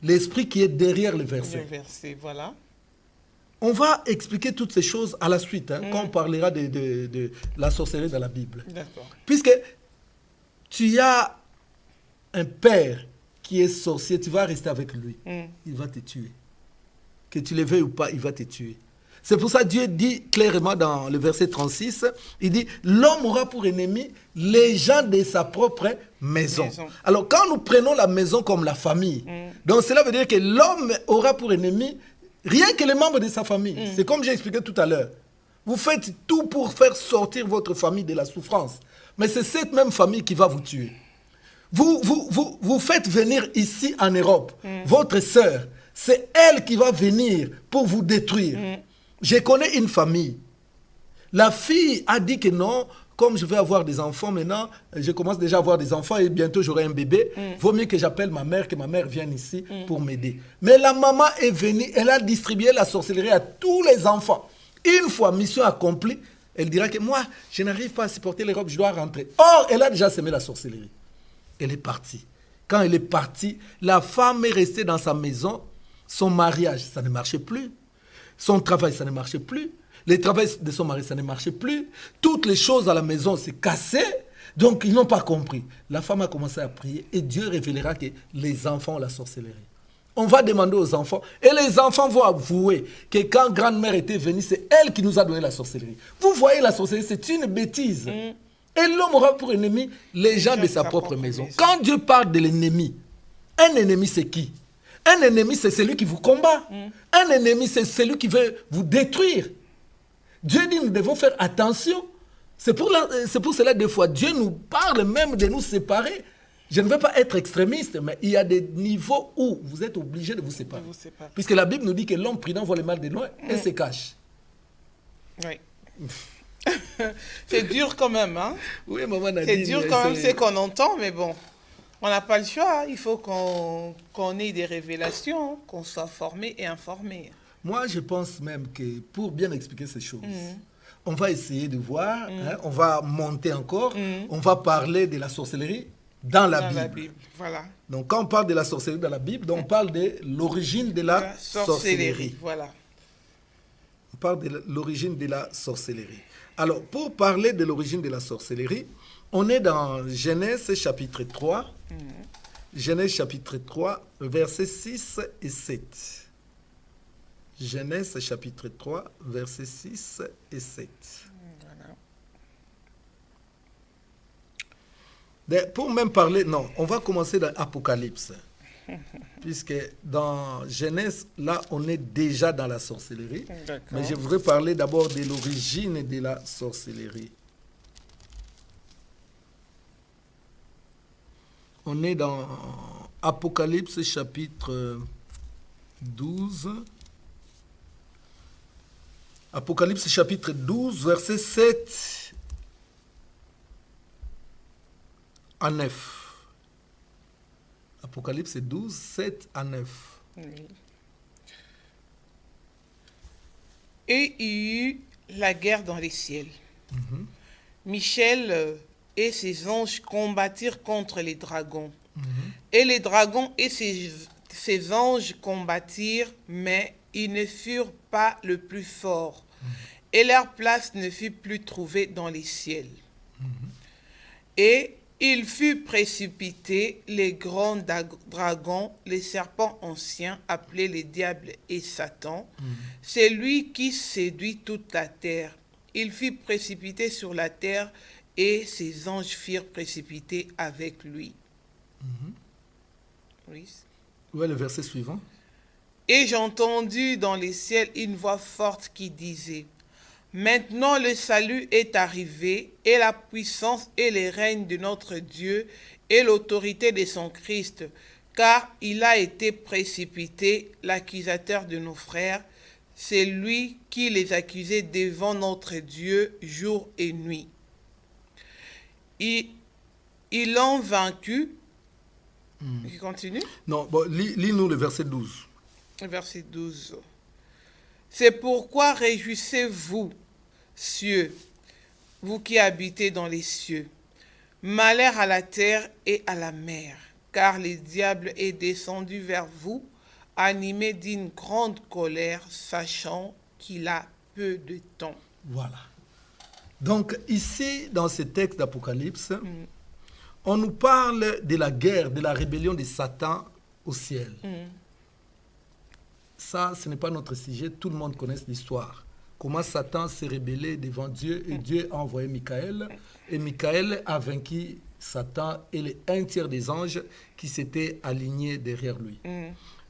L'esprit qui est derrière le verset. Le verset, voilà. On va expliquer toutes ces choses à la suite, quand on parlera de la sorcellerie dans la Bible. D'accord. Puisque tu as un père qui est sorcier, tu vas rester avec lui. Il va te tuer. Que tu le veuilles ou pas, il va te tuer. C'est pour ça que Dieu dit clairement dans le verset 36, il dit, l'homme aura pour ennemi les gens de sa propre maison. Alors quand nous prenons la maison comme la famille, donc cela veut dire que l'homme aura pour ennemi rien que les membres de sa famille. C'est comme j'ai expliqué tout à l'heure. Vous faites tout pour faire sortir votre famille de la souffrance. Mais c'est cette même famille qui va vous tuer. Vous faites venir ici en Europe votre sœur. C'est elle qui va venir pour vous détruire. Je connais une famille. La fille a dit que non, comme je vais avoir des enfants maintenant, je commence déjà à avoir des enfants et bientôt j'aurai un bébé, vaut mieux que j'appelle ma mère, que ma mère vienne ici pour m'aider. Mais la maman est venue, elle a distribué la sorcellerie à tous les enfants. Une fois mission accomplie, elle dira que moi, je n'arrive pas à supporter l'Europe, je dois rentrer. Or, elle a déjà semé la sorcellerie. Elle est partie. Quand elle est partie, la femme est restée dans sa maison. Son mariage, ça ne marchait plus. Son travail, ça ne marchait plus. Le travail de son mari, ça ne marchait plus. Toutes les choses à la maison s'est cassées. Donc, ils n'ont pas compris. La femme a commencé à prier et Dieu révélera que les enfants ont la sorcellerie. On va demander aux enfants et les enfants vont avouer que quand grand-mère était venue, c'est elle qui nous a donné la sorcellerie. Vous voyez, la sorcellerie, c'est une bêtise. Et l'homme aura pour ennemi les gens de sa propre maison. Quand Dieu parle de l'ennemi, un ennemi, c'est qui? Un ennemi, c'est celui qui vous combat. Un ennemi, c'est celui qui veut vous détruire. Dieu dit, nous devons faire attention. C'est pour cela, des fois, Dieu nous parle même de nous séparer. Je ne veux pas être extrémiste, mais il y a des niveaux où vous êtes obligé de vous séparer. Puisque la Bible nous dit que l'homme prudent voit le mal de loin et se cache. Oui. C'est dur quand même, hein? Oui, maman Nadine. C'est dur quand même, c'est qu'on entend, mais bon, on n'a pas le choix. Il faut qu'on ait des révélations, qu'on soit formé et informé. Moi, je pense même que pour bien expliquer ces choses, on va essayer de voir, on va monter encore, on va parler de la sorcellerie dans la Bible. Voilà. Donc, quand on parle de la sorcellerie dans la Bible, donc on parle de l'origine de la sorcellerie. Voilà. On parle de l'origine de la sorcellerie. Alors, pour parler de l'origine de la sorcellerie, on est dans Genèse chapitre 3. Genèse chapitre 3, versets 6 et 7. Genèse chapitre 3, versets 6 et 7. Voilà. Pour même parler, non, on va commencer dans Apocalypse. Puisque dans Genèse, là, on est déjà dans la sorcellerie. Mais je voudrais parler d'abord de l'origine de la sorcellerie. On est dans Apocalypse chapitre 12. Apocalypse chapitre 12, verset 7 à 9. Apocalypse 12, 7 à 9. Oui. Et il y eut la guerre dans les ciels. Michel et ses anges combattirent contre les dragons. Et les dragons et ses anges combattirent, mais ils ne furent pas le plus fort. Et leur place ne fut plus trouvée dans les ciels. Et Il fut précipité, les grands dragons, les serpents anciens, appelés les diables et Satan. C'est lui qui séduit toute la terre. Il fut précipité sur la terre et ses anges furent précipités avec lui. Oui. Ouais, le verset suivant. Et j'ai entendu dans les ciels une voix forte qui disait: Maintenant le salut est arrivé, et la puissance et les règnes de notre Dieu, et l'autorité de son Christ, car il a été précipité, l'accusateur de nos frères, c'est lui qui les accusait devant notre Dieu jour et nuit. Ils l'ont vaincu. Il continue. Non, bon, lis-nous le verset 12. Verset 12. C'est pourquoi réjouissez-vous, cieux, vous qui habitez dans les cieux. Malheur à la terre et à la mer, car le diable est descendu vers vous, animé d'une grande colère, sachant qu'il a peu de temps. Voilà. Donc ici, dans ce texte d'Apocalypse, on nous parle de la guerre, de la rébellion de Satan au ciel. Ça, ce n'est pas notre sujet. Tout le monde connaît l'histoire. Comment Satan s'est rébellé devant Dieu et Dieu a envoyé Michael. Et Michael a vaincu Satan et les un tiers des anges qui s'étaient alignés derrière lui.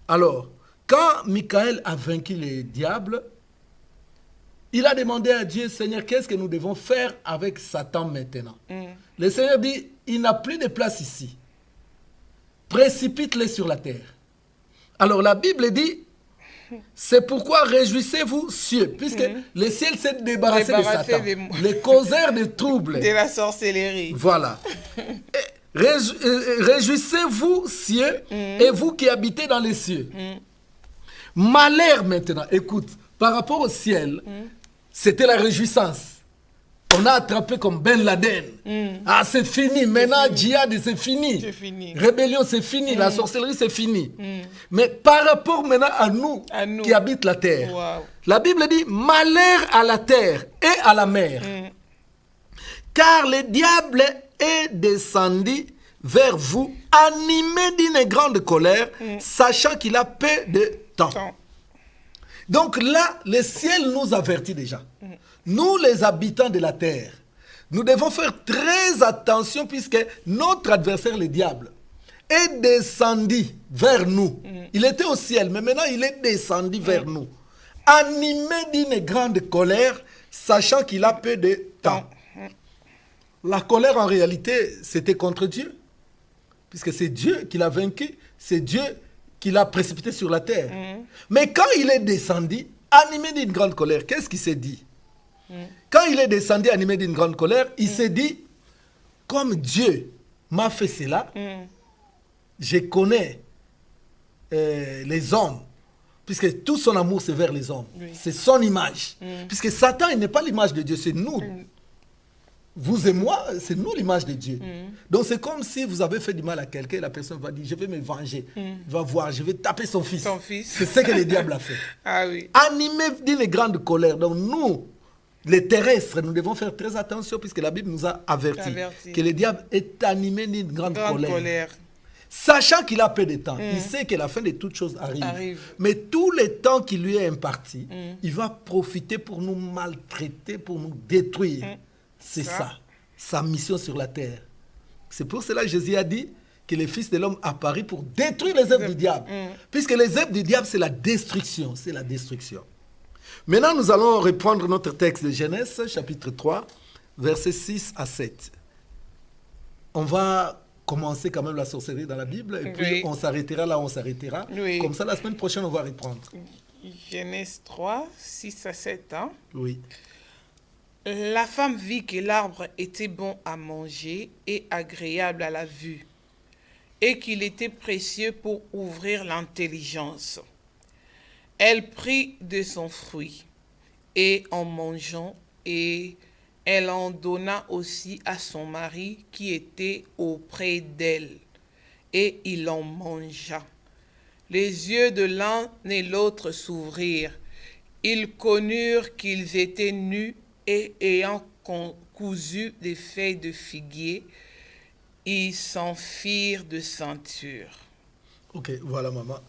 Alors, quand Michael a vaincu les diables, il a demandé à Dieu: Seigneur, qu'est-ce que nous devons faire avec Satan maintenant? Le Seigneur dit: il n'a plus de place ici. Précipite-les sur la terre. Alors la Bible dit: c'est pourquoi réjouissez-vous, cieux, puisque le ciel s'est débarrassé de Satan, les causeurs de troubles, de la sorcellerie. Voilà. Réjouissez-vous, cieux, et vous qui habitez dans les cieux. Malheur maintenant, écoute, par rapport au ciel, c'était la réjouissance. On a attrapé comme Ben Laden. Ah, c'est fini. Maintenant, djihad, c'est fini. Rébellion, c'est fini. La sorcellerie, c'est fini. Mais par rapport maintenant à nous qui habitent la terre, la Bible dit: malheur à la terre et à la mer. Car le diable est descendu vers vous, animé d'une grande colère, sachant qu'il a peu de temps. Donc là, le ciel nous avertit déjà. Nous, les habitants de la terre, nous devons faire très attention puisque notre adversaire, le diable, est descendu vers nous. Il était au ciel, mais maintenant il est descendu vers nous, animé d'une grande colère, sachant qu'il a peu de temps. La colère, en réalité, c'était contre Dieu, puisque c'est Dieu qui l'a vaincu, c'est Dieu qui l'a précipité sur la terre. Mais quand il est descendu, animé d'une grande colère, qu'est-ce qu'il s'est dit? Quand il est descendu animé d'une grande colère, il s'est dit: comme Dieu m'a fait cela, je connais les hommes, puisque tout son amour c'est vers les hommes. C'est son image. Puisque Satan, il n'est pas l'image de Dieu, c'est nous. Vous et moi, c'est nous l'image de Dieu. Donc c'est comme si vous avez fait du mal à quelqu'un, la personne va dire: je vais me venger. Va voir, je vais taper son fils. C'est ce que le diable a fait. Animé d'une grande colère. Donc nous, les terrestres, nous devons faire très attention puisque la Bible nous a averti que le diable est animé d'une grande colère. Sachant qu'il a peu de temps, il sait que la fin de toutes choses arrive. Mais tout le temps qui lui est imparti, il va profiter pour nous maltraiter, pour nous détruire. C'est ça, sa mission sur la terre. C'est pour cela que Jésus a dit que le Fils de l'homme apparu pour détruire les œuvres du diable. Puisque les œuvres du diable, c'est la destruction. C'est la destruction. Maintenant, nous allons reprendre notre texte de Genèse, chapitre 3, versets 6 à 7. On va commencer quand même la sorcellerie dans la Bible, et puis on s'arrêtera là où on s'arrêtera. Comme ça, la semaine prochaine, on va reprendre. Genèse 3, 6 à 7 ans. Oui. La femme vit que l'arbre était bon à manger et agréable à la vue, et qu'il était précieux pour ouvrir l'intelligence. Elle prit de son fruit, et en mangeant, et elle en donna aussi à son mari qui était auprès d'elle, et il en mangea. Les yeux de l'un et l'autre s'ouvrirent. Ils connurent qu'ils étaient nus, et ayant cousu des feuilles de figuier, Ils s'enfuirent de ceinture. Ok, voilà, maman.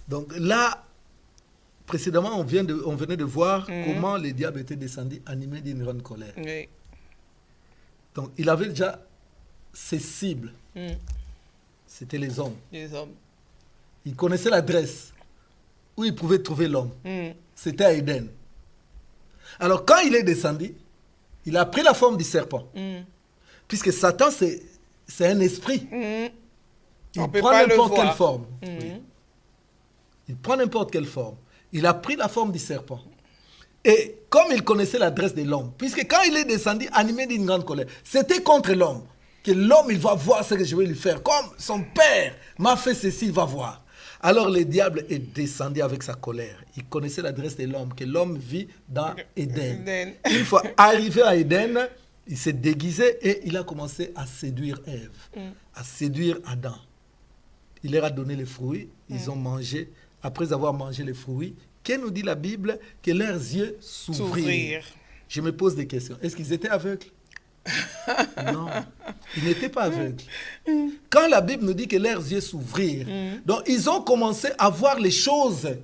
Donc là, précédemment, on venait de voir comment le diable était descendu animé d'une grande colère. Oui. Donc, il avait déjà ses cibles. C'était les hommes. Les hommes. Il connaissait l'adresse où il pouvait trouver l'homme. C'était à Éden. Alors, quand il est descendu, il a pris la forme du serpent. Puisque Satan, c'est un esprit. Il prend n'importe quelle forme. Oui. Il prend n'importe quelle forme. Il a pris la forme du serpent. Et comme il connaissait l'adresse de l'homme, puisque quand il est descendu animé d'une grande colère, c'était contre l'homme. Que l'homme, il va voir ce que je vais lui faire. Comme son père m'a fait ceci, il va voir. Alors le diable est descendu avec sa colère. Il connaissait l'adresse de l'homme, que l'homme vit dans Éden. Une fois arrivé à Éden, il s'est déguisé et il a commencé à séduire Ève, à séduire Adam. Il leur a donné les fruits, ils ont mangé. Après avoir mangé les fruits, que nous dit la Bible? Que leurs yeux s'ouvrirent. Je me pose des questions. Est-ce qu'ils étaient aveugles? Non, ils n'étaient pas aveugles. Quand la Bible nous dit que leurs yeux s'ouvrirent, donc ils ont commencé à voir les choses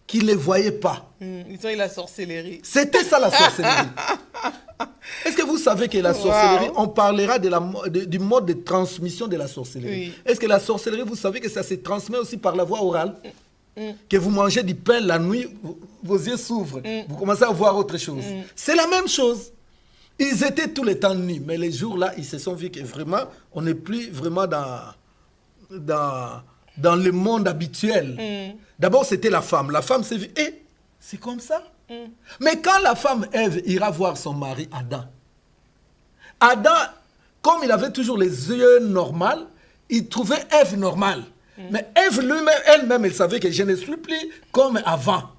qu'ils ne voyaient pas. Ils ont eu la sorcellerie. C'était ça la sorcellerie. Est-ce que vous savez que la sorcellerie, on parlera du mode de transmission de la sorcellerie. Oui. Est-ce que la sorcellerie, vous savez que ça se transmet aussi par la voie orale? Que vous mangez du pain la nuit, vos yeux s'ouvrent, vous commencez à voir autre chose. C'est la même chose. Ils étaient tout le temps nus, mais les jours-là, ils se sont vus que vraiment, on n'est plus vraiment dans le monde habituel. D'abord, c'était la femme. La femme s'est vue, c'est comme ça. Mais quand la femme Ève ira voir son mari Adam, comme il avait toujours les yeux normaux, il trouvait Ève normale. Mais Ève elle-même, elle savait que je ne suis plus comme avant.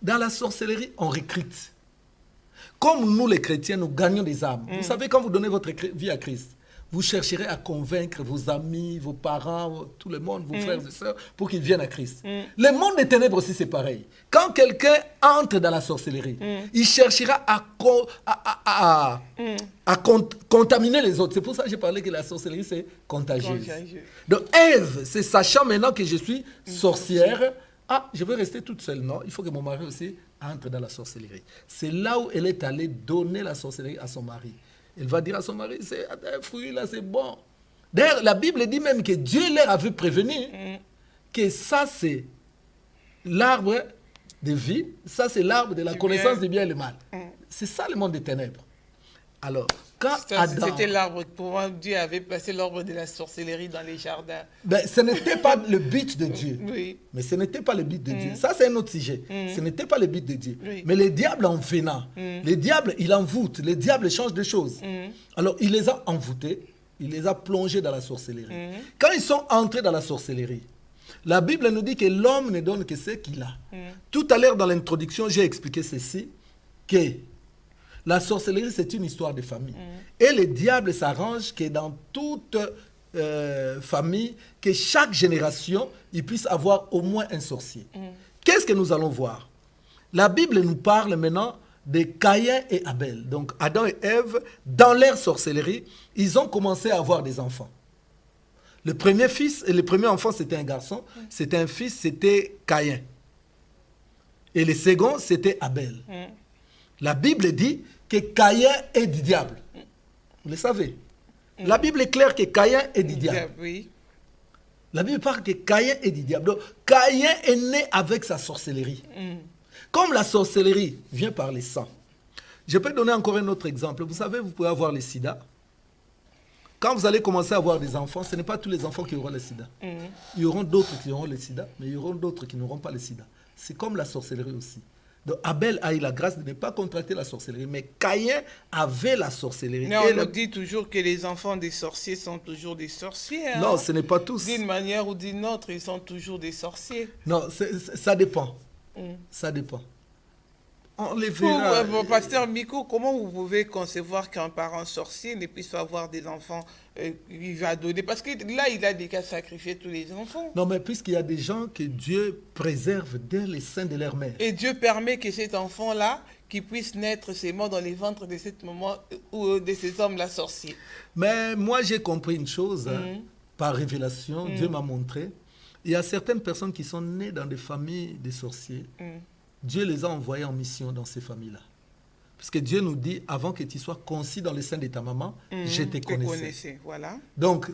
Dans la sorcellerie, on recrute. Comme nous les chrétiens, nous gagnons des âmes. Vous savez, quand vous donnez votre vie à Christ, vous chercherez à convaincre vos amis, vos parents, tout le monde, vos frères et sœurs, pour qu'ils viennent à Christ. Le monde des ténèbres aussi, c'est pareil. Quand quelqu'un entre dans la sorcellerie, il cherchera à contaminer les autres. C'est pour ça que j'ai parlé que la sorcellerie, c'est contagieux. Donc, Ève, c'est sachant maintenant que je suis sorcière, je vais rester toute seule. Non, il faut que mon mari aussi entre dans la sorcellerie. C'est là où elle est allée donner la sorcellerie à son mari. Elle va dire à son mari, c'est un fruit là, c'est bon. D'ailleurs, la Bible dit même que Dieu leur avait prévenu que ça, c'est l'arbre de vie, ça, c'est l'arbre de la connaissance du bien et du mal. C'est ça le monde des ténèbres. Alors, quand Adam... C'était l'arbre, pour moi, Dieu avait placé l'arbre de la sorcellerie dans les jardins. Ben, ce n'était pas le but de Dieu. Oui. Mais ce n'était pas le but de Dieu. Ça, c'est un autre sujet. Ce n'était pas le but de Dieu. Oui. Mais le diable en venant, le diable, il envoûte. Le diable change de choses. Alors, il les a envoûtés. Il les a plongés dans la sorcellerie. Quand ils sont entrés dans la sorcellerie, la Bible nous dit que l'homme ne donne que ce qu'il a. Tout à l'heure, dans l'introduction, j'ai expliqué ceci, que la sorcellerie, c'est une histoire de famille. Et le diable s'arrange que dans toute famille, que chaque génération, il puisse avoir au moins un sorcier. Qu'est-ce que nous allons voir? La Bible nous parle maintenant de Caïn et Abel. Donc, Adam et Ève, dans leur sorcellerie, ils ont commencé à avoir des enfants. Le premier fils et le premier enfant, c'était un garçon. C'était un fils, c'était Caïn. Et le second, c'était Abel. La Bible dit que Caïn est du diable. Vous le savez. La Bible est claire que Caïn est du diable. Oui. La Bible parle que Caïn est du diable. Donc, Caïn est né avec sa sorcellerie. Comme la sorcellerie vient par le sang. Je peux donner encore un autre exemple. Vous savez, vous pouvez avoir le sida. Quand vous allez commencer à avoir des enfants, ce n'est pas tous les enfants qui auront le sida. Il y aura d'autres qui auront le sida, mais il y aura d'autres qui n'auront pas le sida. C'est comme la sorcellerie aussi. Donc Abel a eu la grâce de ne pas contracter la sorcellerie, mais Caïn avait la sorcellerie. Mais on nous dit toujours que les enfants des sorciers sont toujours des sorciers. Hein? Non, ce n'est pas tous. D'une manière ou d'une autre, ils sont toujours des sorciers. Non, ça dépend. Ça dépend. On les verra. Pasteur Miko, comment vous pouvez concevoir qu'un parent sorcier ne puisse pas avoir des enfants il va donner? Parce que là, il a déjà sacrifié tous les enfants. Non, mais puisqu'il y a des gens que Dieu préserve dès les seins de leur mère. Et Dieu permet que cet enfant-là, qui puisse naître seulement dans les ventres de cette maman ou de ces hommes-là sorciers. Mais moi, j'ai compris une chose, par révélation, Dieu m'a montré. Il y a certaines personnes qui sont nées dans des familles de sorciers. Dieu les a envoyés en mission dans ces familles-là. Parce que Dieu nous dit, avant que tu sois conçu dans le sein de ta maman, je te connaissais. Voilà. Donc,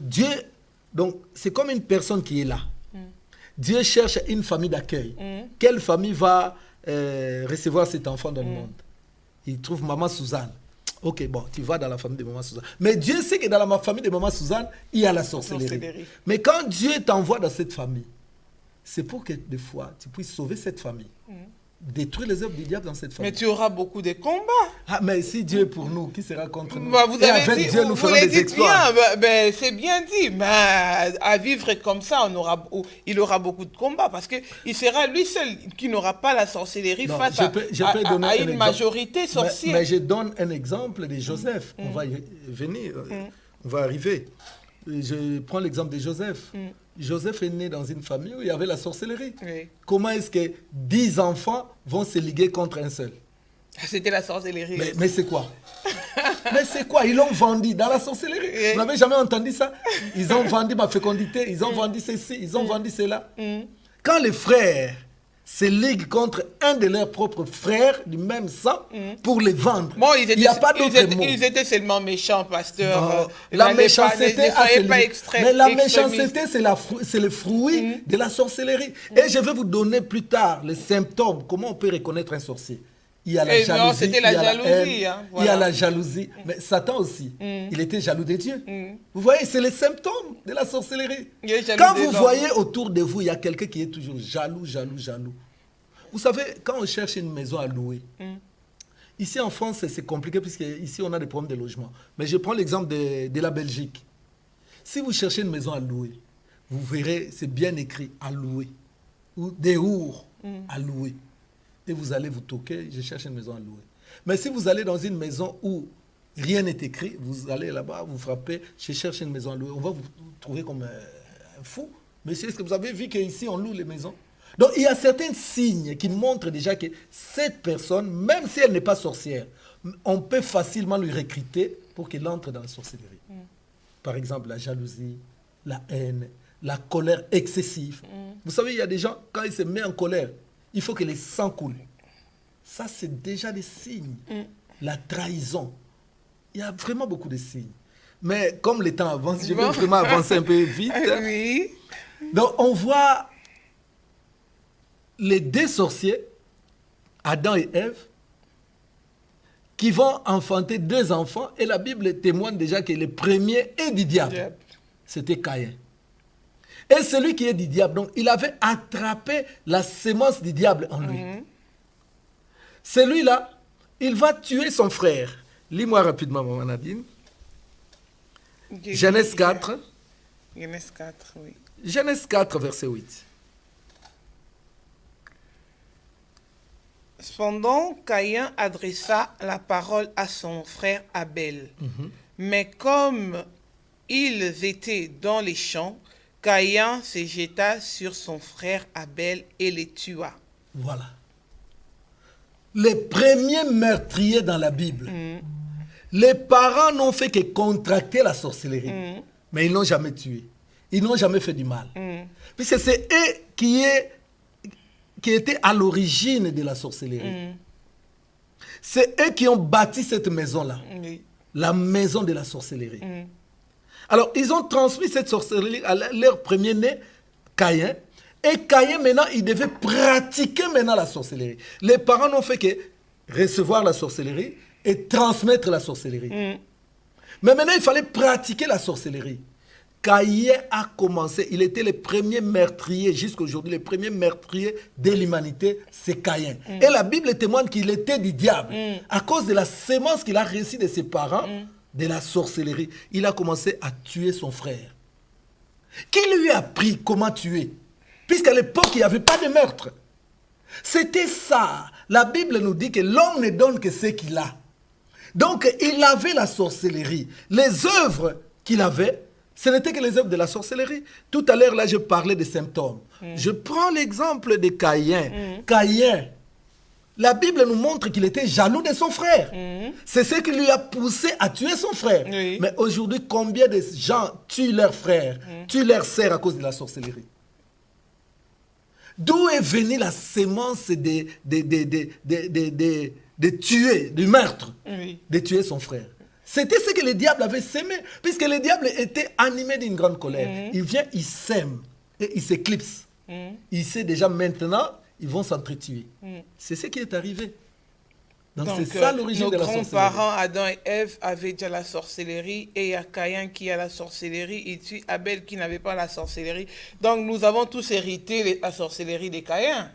c'est comme une personne qui est là. Dieu cherche une famille d'accueil. Quelle famille va recevoir cet enfant dans le monde? Il trouve maman Suzanne. Ok, bon, tu vas dans la famille de maman Suzanne. Mais Dieu sait que dans la famille de maman Suzanne, il y a la sorcellerie. Mais quand Dieu t'envoie dans cette famille, c'est pour que des fois, tu puisses sauver cette famille. Détruire les œuvres du diable dans cette famille. Mais tu auras beaucoup de combats. Ah, mais si Dieu est pour nous, qui sera contre nous? Bah, vous Et avez avec dit, Dieu, nous ferons des exploits. Bien, c'est bien dit. Mais à vivre comme ça, il aura beaucoup de combats. Parce qu'il sera lui seul qui n'aura pas la sorcellerie face à une majorité sorcière. Mais je donne un exemple de Joseph. On va y venir. On va arriver. Je prends l'exemple de Joseph. Joseph est né dans une famille où il y avait la sorcellerie. Oui. Comment est-ce que 10 enfants vont se liguer contre un seul? C'était la sorcellerie. Mais c'est quoi? Mais c'est quoi? Ils l'ont vendu dans la sorcellerie. Vous n'avez jamais entendu ça? Ils ont vendu ma fécondité, ils ont vendu ceci, ils ont vendu cela. Quand les frères se liguent contre un de leurs propres frères du même sang pour les vendre, bon, il n'y a pas d'autre mot. Ils étaient seulement méchants, pasteur. La méchanceté, mais la méchanceté, extrémiste. c'est le fruit de la sorcellerie. Et je vais vous donner plus tard les symptômes. Comment on peut reconnaître un sorcier? Il y a la jalousie, c'était la jalousie. Il y a la jalousie. Mais Satan aussi, il était jaloux de Dieu. Vous voyez, c'est les symptômes de la sorcellerie. Quand vous voyez autour de vous, il y a quelqu'un qui est toujours jaloux, jaloux, jaloux. Vous savez, quand on cherche une maison à louer, ici en France, c'est compliqué puisque ici on a des problèmes de logement. Mais je prends l'exemple de la Belgique. Si vous cherchez une maison à louer, vous verrez, c'est bien écrit, à louer. Ou des ours à louer. Et vous allez vous toquer, je cherche une maison à louer. Mais si vous allez dans une maison où rien n'est écrit, vous allez là-bas, vous frappez, je cherche une maison à louer. On va vous trouver comme un fou. Monsieur, est-ce que vous avez vu qu'ici on loue les maisons? Donc il y a certains signes qui montrent déjà que cette personne, même si elle n'est pas sorcière, on peut facilement lui recruter pour qu'elle entre dans la sorcellerie. Par exemple, la jalousie, la haine, la colère excessive. Vous savez, il y a des gens, quand ils se mettent en colère, il faut que les sangs coulent. Ça, c'est déjà des signes. La trahison. Il y a vraiment beaucoup de signes. Mais comme le temps avance, je vais vraiment avancer un peu vite. Oui. Donc, on voit les deux sorciers, Adam et Ève, qui vont enfanter 2 enfants. Et la Bible témoigne déjà que le premier est du diable. C'était Caïn. Et celui qui est du diable, donc il avait attrapé la sémence du diable en lui. Celui-là, il va tuer son frère. Lis-moi rapidement, maman Nadine. Genèse 4. Genèse 4, oui. Genèse 4, verset 8. Cependant, Caïn adressa la parole à son frère Abel. Mais comme ils étaient dans les champs, Caïn se jeta sur son frère Abel et le tua. Voilà. Les premiers meurtriers dans la Bible. Les parents n'ont fait que contracter la sorcellerie. Mais ils n'ont jamais tué. Ils n'ont jamais fait du mal. Puisque c'est eux qui étaient à l'origine de la sorcellerie. C'est eux qui ont bâti cette maison-là. La maison de la sorcellerie. Alors, ils ont transmis cette sorcellerie à leur premier-né, Caïn. Et Caïn, maintenant, il devait pratiquer maintenant la sorcellerie. Les parents n'ont fait que recevoir la sorcellerie et transmettre la sorcellerie. Mais maintenant, il fallait pratiquer la sorcellerie. Caïn a commencé, il était le premier meurtrier, jusqu'à aujourd'hui, le premier meurtrier de l'humanité, c'est Caïn. Et la Bible témoigne qu'il était du diable. À cause de la sémence qu'il a reçue de ses parents, de la sorcellerie, il a commencé à tuer son frère. Qui lui a appris comment tuer? Puisqu'à l'époque, il n'y avait pas de meurtre. C'était ça. La Bible nous dit que l'homme ne donne que ce qu'il a. Donc, il avait la sorcellerie. Les œuvres qu'il avait, ce n'était que les œuvres de la sorcellerie. Tout à l'heure, là, je parlais des symptômes. Je prends l'exemple de Caïn. Caïn, la Bible nous montre qu'il était jaloux de son frère. C'est ce qui lui a poussé à tuer son frère. Oui. Mais aujourd'hui, combien de gens tuent leurs frères, tuent leurs sœurs à cause de la sorcellerie? D'où est venue la sémence de tuer, du meurtre, de tuer son frère? C'était ce que le diable avait sémé, puisque le diable était animé d'une grande colère. Il vient, il sème, et il s'éclipse. Il sait déjà maintenant, ils vont s'entretuer. C'est ce qui est arrivé. Donc c'est ça l'origine de la sorcellerie. Nos grands-parents, Adam et Ève, avaient déjà la sorcellerie, et il y a Caïn qui a la sorcellerie, et tue Abel qui n'avait pas la sorcellerie. Donc nous avons tous hérité la sorcellerie de Caïn.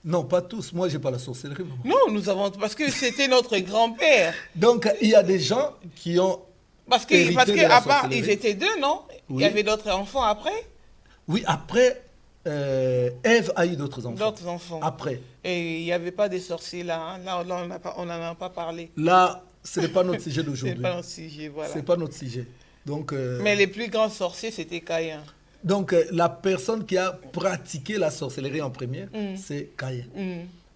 Non, pas tous. Moi, je n'ai pas la sorcellerie. Maman. Non, nous avons, parce que c'était notre grand-père. Donc il y a des gens qui ont Parce hérité de la qu'à part, sorcellerie. ils étaient deux, non? Oui. Il y avait d'autres enfants après? Oui, après, Ève a eu d'autres enfants. D'autres enfants. Après. Et il n'y avait pas de sorciers là. Hein. Là, on n'en a pas parlé. Là, ce n'est pas notre sujet Ce d'aujourd'hui. n'est pas notre sujet, voilà. Ce n'est pas notre sujet. Donc, Mais les plus grands sorciers, c'était Caïn. donc la personne qui a pratiqué la sorcellerie en premier, c'est Caïn.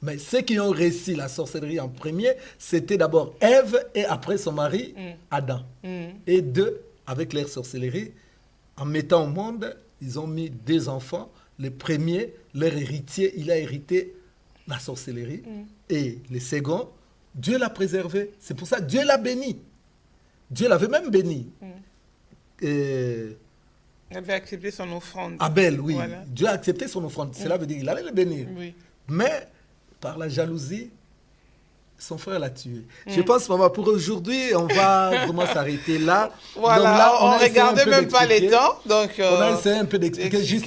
Mais ceux qui ont réussi la sorcellerie en premier, c'était d'abord Ève et après son mari, Adam. Et deux, avec leur sorcellerie, en mettant au monde, ils ont mis deux enfants. Le premier, leur héritier, il a hérité la sorcellerie. Et le second, Dieu l'a préservé. C'est pour ça que Dieu l'a béni. Dieu l'avait même béni. Il avait accepté son offrande. Abel, oui. Voilà. Dieu a accepté son offrande. Cela veut dire qu'il allait le bénir. Oui. Mais, par la jalousie, son frère l'a tué. Je pense, maman, pour aujourd'hui, on va vraiment s'arrêter là. Voilà, Donc là, on ne a essayé regardait un peu même pas les d'expliquer. temps. Donc, On a essayé un peu d'expliquer juste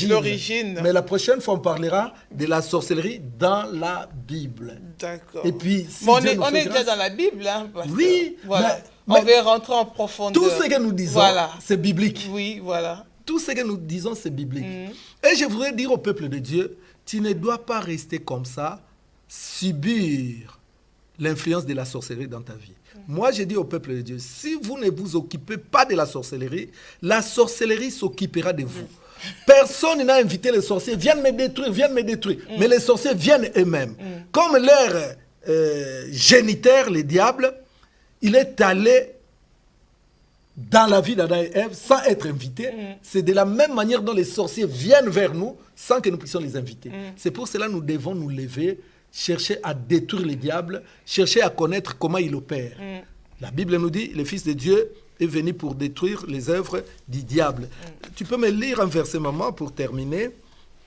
l'origine. Mais la prochaine fois, on parlera de la sorcellerie dans la Bible. D'accord. Et puis, si Bon, Dieu nous on fait est déjà grâce- dans la Bible. Hein, parce Oui, que, voilà. mais- On va rentrer en profondeur. Tout ce que nous disons, Voilà. c'est biblique. Oui, voilà. Tout ce que nous disons, c'est biblique. Et je voudrais dire au peuple de Dieu, tu ne dois pas rester comme ça, subir l'influence de la sorcellerie dans ta vie. Moi, je dis au peuple de Dieu, si vous ne vous occupez pas de la sorcellerie s'occupera de vous. Personne n'a invité les sorciers, viennent me détruire, viennent me détruire. Mais les sorciers viennent eux-mêmes. Comme leur géniteur, le diable, il est allé dans la vie d'Adam et Ève sans être invité. C'est de la même manière dont les sorciers viennent vers nous sans que nous puissions les inviter. C'est pour cela que nous devons nous lever, chercher à détruire le diable, chercher à connaître comment il opère. La Bible nous dit, le Fils de Dieu est venu pour détruire les œuvres du diable. Tu peux me lire un verset, maman, pour terminer.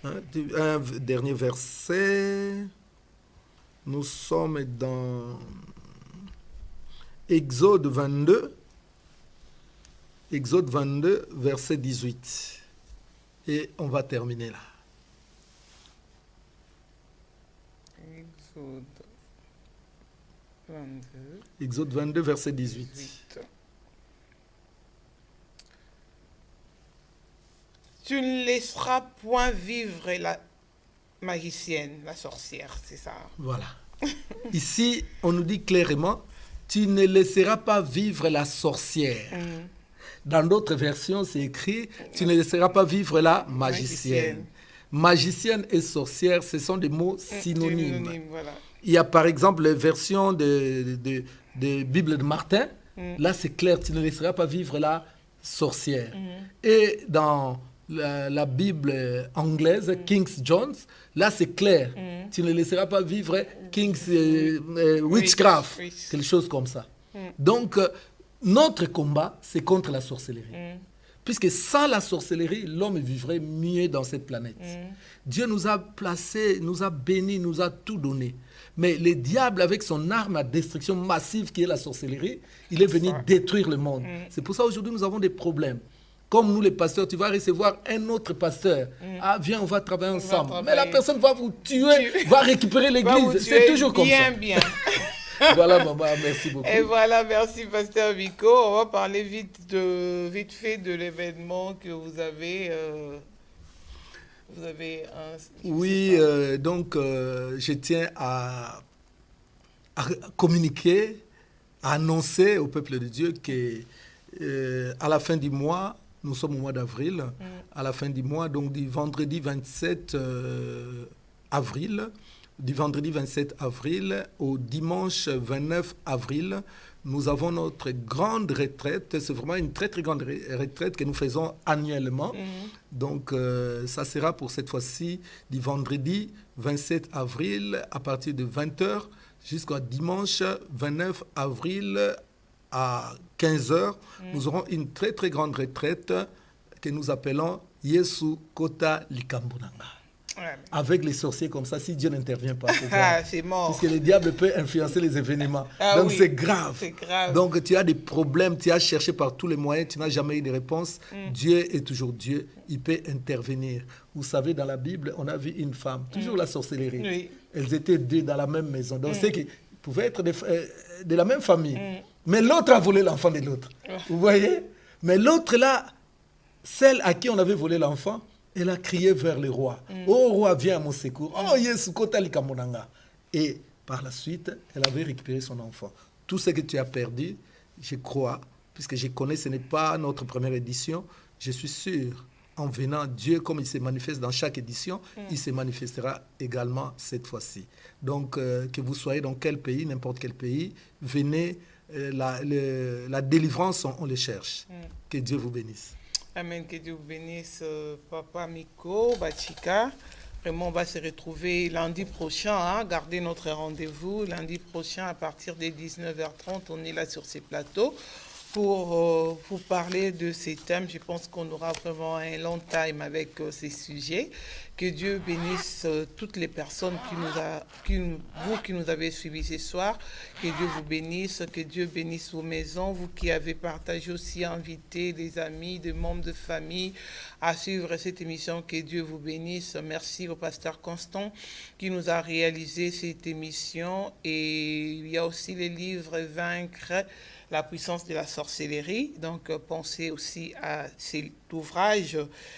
Hein, un dernier verset. Nous sommes dans Exode 22. Exode 22, verset 18. Et on va terminer là. Exode 22. Exode 22, verset 18. 18. Tu ne laisseras point vivre la magicienne, la sorcière, c'est ça. Voilà. Ici, on nous dit clairement, tu ne laisseras pas vivre la sorcière. Dans d'autres versions, c'est écrit, tu ne laisseras pas vivre la magicienne. Magicienne et sorcière, ce sont des mots synonymes. Voilà. Il y a par exemple les versions de Bible de Martin. Là, c'est clair, tu ne laisseras pas vivre la sorcière. Et dans la Bible anglaise, King James, là, c'est clair. Tu ne laisseras pas vivre King's witchcraft, Oui. quelque chose comme ça. Donc, notre combat, c'est contre la sorcellerie. Puisque sans la sorcellerie, l'homme vivrait mieux dans cette planète. Dieu nous a placés, nous a bénis, nous a tout donné. Mais le diable, avec son arme à destruction massive qui est la sorcellerie, il est venu détruire le monde. C'est pour ça aujourd'hui nous avons des problèmes. Comme nous les pasteurs, tu vas recevoir un autre pasteur. Ah, viens, on va travailler ensemble. Mais la personne va vous tuer, va récupérer l'église. C'est toujours comme ça. Bien. Voilà, maman, merci beaucoup. Et voilà, merci Pasteur Vico. On va parler vite fait de l'événement que vous avez vous avez un... Oui, donc je tiens à communiquer, à annoncer au peuple de Dieu qu'à la fin du mois, nous sommes au mois d'avril, à la fin du mois, donc du vendredi 27 avril, du vendredi 27 avril au dimanche 29 avril, nous avons notre grande retraite. C'est vraiment une très, très grande retraite que nous faisons annuellement. Donc, ça sera pour cette fois-ci du vendredi 27 avril à partir de 20h jusqu'au dimanche 29 avril à 15h. Nous aurons une très, très grande retraite que nous appelons Yesu Kota Likambunanga. Ouais. Avec les sorciers comme ça, si Dieu n'intervient pas, c'est mort. Parce que le diable peut influencer les événements. Donc oui, c'est grave. C'est grave. Donc tu as des problèmes, tu as cherché par tous les moyens, tu n'as jamais eu de réponse. Dieu est toujours Dieu, il peut intervenir. Vous savez, dans la Bible, on a vu une femme, toujours la sorcellerie. Oui. Elles étaient deux dans la même maison. Donc c'est qu'ils pouvaient être de la même famille. Mais l'autre a volé l'enfant de l'autre. Vous voyez? Mais l'autre là, celle à qui on avait volé l'enfant, elle a crié vers le roi. Oh roi, viens à mon secours. Oh Yesu Kota Likamonanga. Et par la suite, elle avait récupéré son enfant. Tout ce que tu as perdu, je crois, puisque je connais, ce n'est pas notre première édition, je suis sûr, en venant, Dieu, comme il se manifeste dans chaque édition, il se manifestera également cette fois-ci. Donc, que vous soyez dans quel pays, n'importe quel pays, venez, la délivrance, on les cherche. Que Dieu vous bénisse. Amen, que Dieu vous bénisse, Papa Miko, Bachika. Vraiment, on va se retrouver lundi prochain, hein, gardez notre rendez-vous. Lundi prochain, à partir des 19h30, on est là sur ces plateaux pour vous parler de ces thèmes. Je pense qu'on aura vraiment un long time avec ces sujets. Que Dieu bénisse toutes les personnes qui nous avez suivis ce soir. Que Dieu vous bénisse, que Dieu bénisse vos maisons. Vous qui avez partagé aussi, invité des amis, des membres de famille à suivre cette émission. Que Dieu vous bénisse. Merci au pasteur Constant qui nous a réalisé cette émission. Et il y a aussi les livres Vaincre la puissance de la sorcellerie. Donc, pensez aussi à cet ouvrage.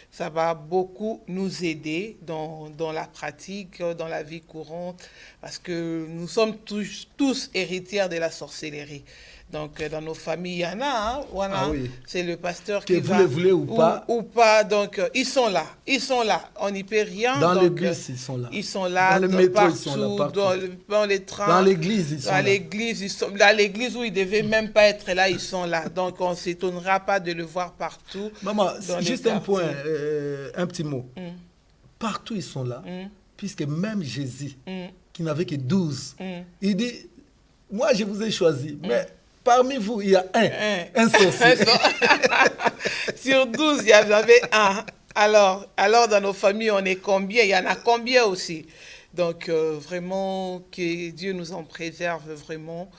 Ça va beaucoup nous aider dans la pratique, dans la vie courante, parce que nous sommes tous héritiers de la sorcellerie. Donc, dans nos familles, il y en a, hein, voilà. Ah oui. C'est le pasteur que qui vous va... le voulez ou pas. Ou pas. Donc, ils sont là. On n'y peut rien. Dans donc, le bus, ils sont là. Ils sont là. Dans le métro, partout, ils sont là. Partout. Dans les trains. Dans l'église, ils sont là. Dans l'église où ils ne devaient même pas être là, ils sont là. Donc, on ne s'étonnera pas de le voir partout. Maman, juste un quartiers. point, un petit mot. Partout, ils sont là. Puisque même Jésus, qui n'avait que 12, il dit, moi, je vous ai choisi, mais... Parmi vous, il y a un sorcier. Sur 12, il y avait un. Alors, dans nos familles, on est combien? Il y en a combien aussi? Donc, vraiment, que Dieu nous en préserve vraiment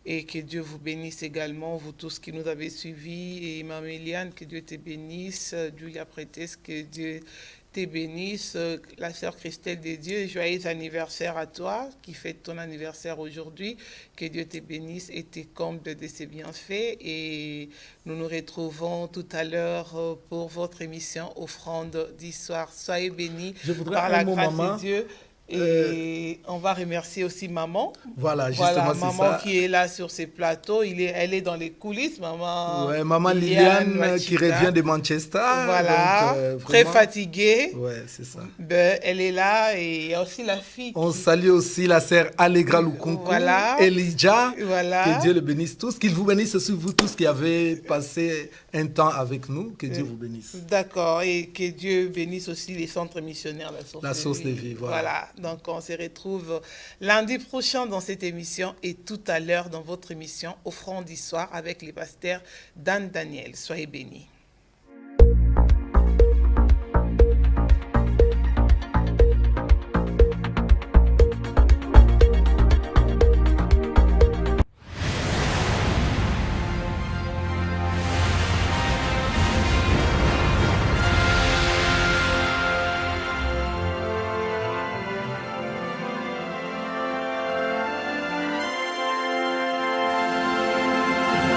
et que Dieu vous bénisse également, vous tous qui nous avez suivis. Et Mme Eliane, que Dieu te bénisse. Julia Prétès, que Dieu te bénisse. La sœur Christelle de Dieu, joyeux anniversaire à toi qui fête ton anniversaire aujourd'hui. Que Dieu te bénisse et te comble de ses bienfaits. Et nous nous retrouvons tout à l'heure pour votre émission Offrande d'Histoire. Soyez bénis par la grâce de Dieu. Et on va remercier aussi maman. Voilà, justement, c'est ça. Maman qui est là sur ces plateaux. Elle est dans les coulisses, maman. Ouais, maman Liliane qui revient de Manchester. Voilà, donc, très fatiguée. Ouais, c'est ça. Elle est là et il y a aussi la fille. On salue aussi la sœur Allegra Lukunku, voilà. Elijah. Voilà. Que Dieu le bénisse tous. Qu'il vous bénisse aussi, vous tous qui avez passé un temps avec nous. Que Dieu vous bénisse. D'accord. Et que Dieu bénisse aussi les centres missionnaires. La source de vie, voilà. Donc, on se retrouve lundi prochain dans cette émission et tout à l'heure dans votre émission Offrande d'Histoire avec les pasteurs Dan Daniel. Soyez bénis.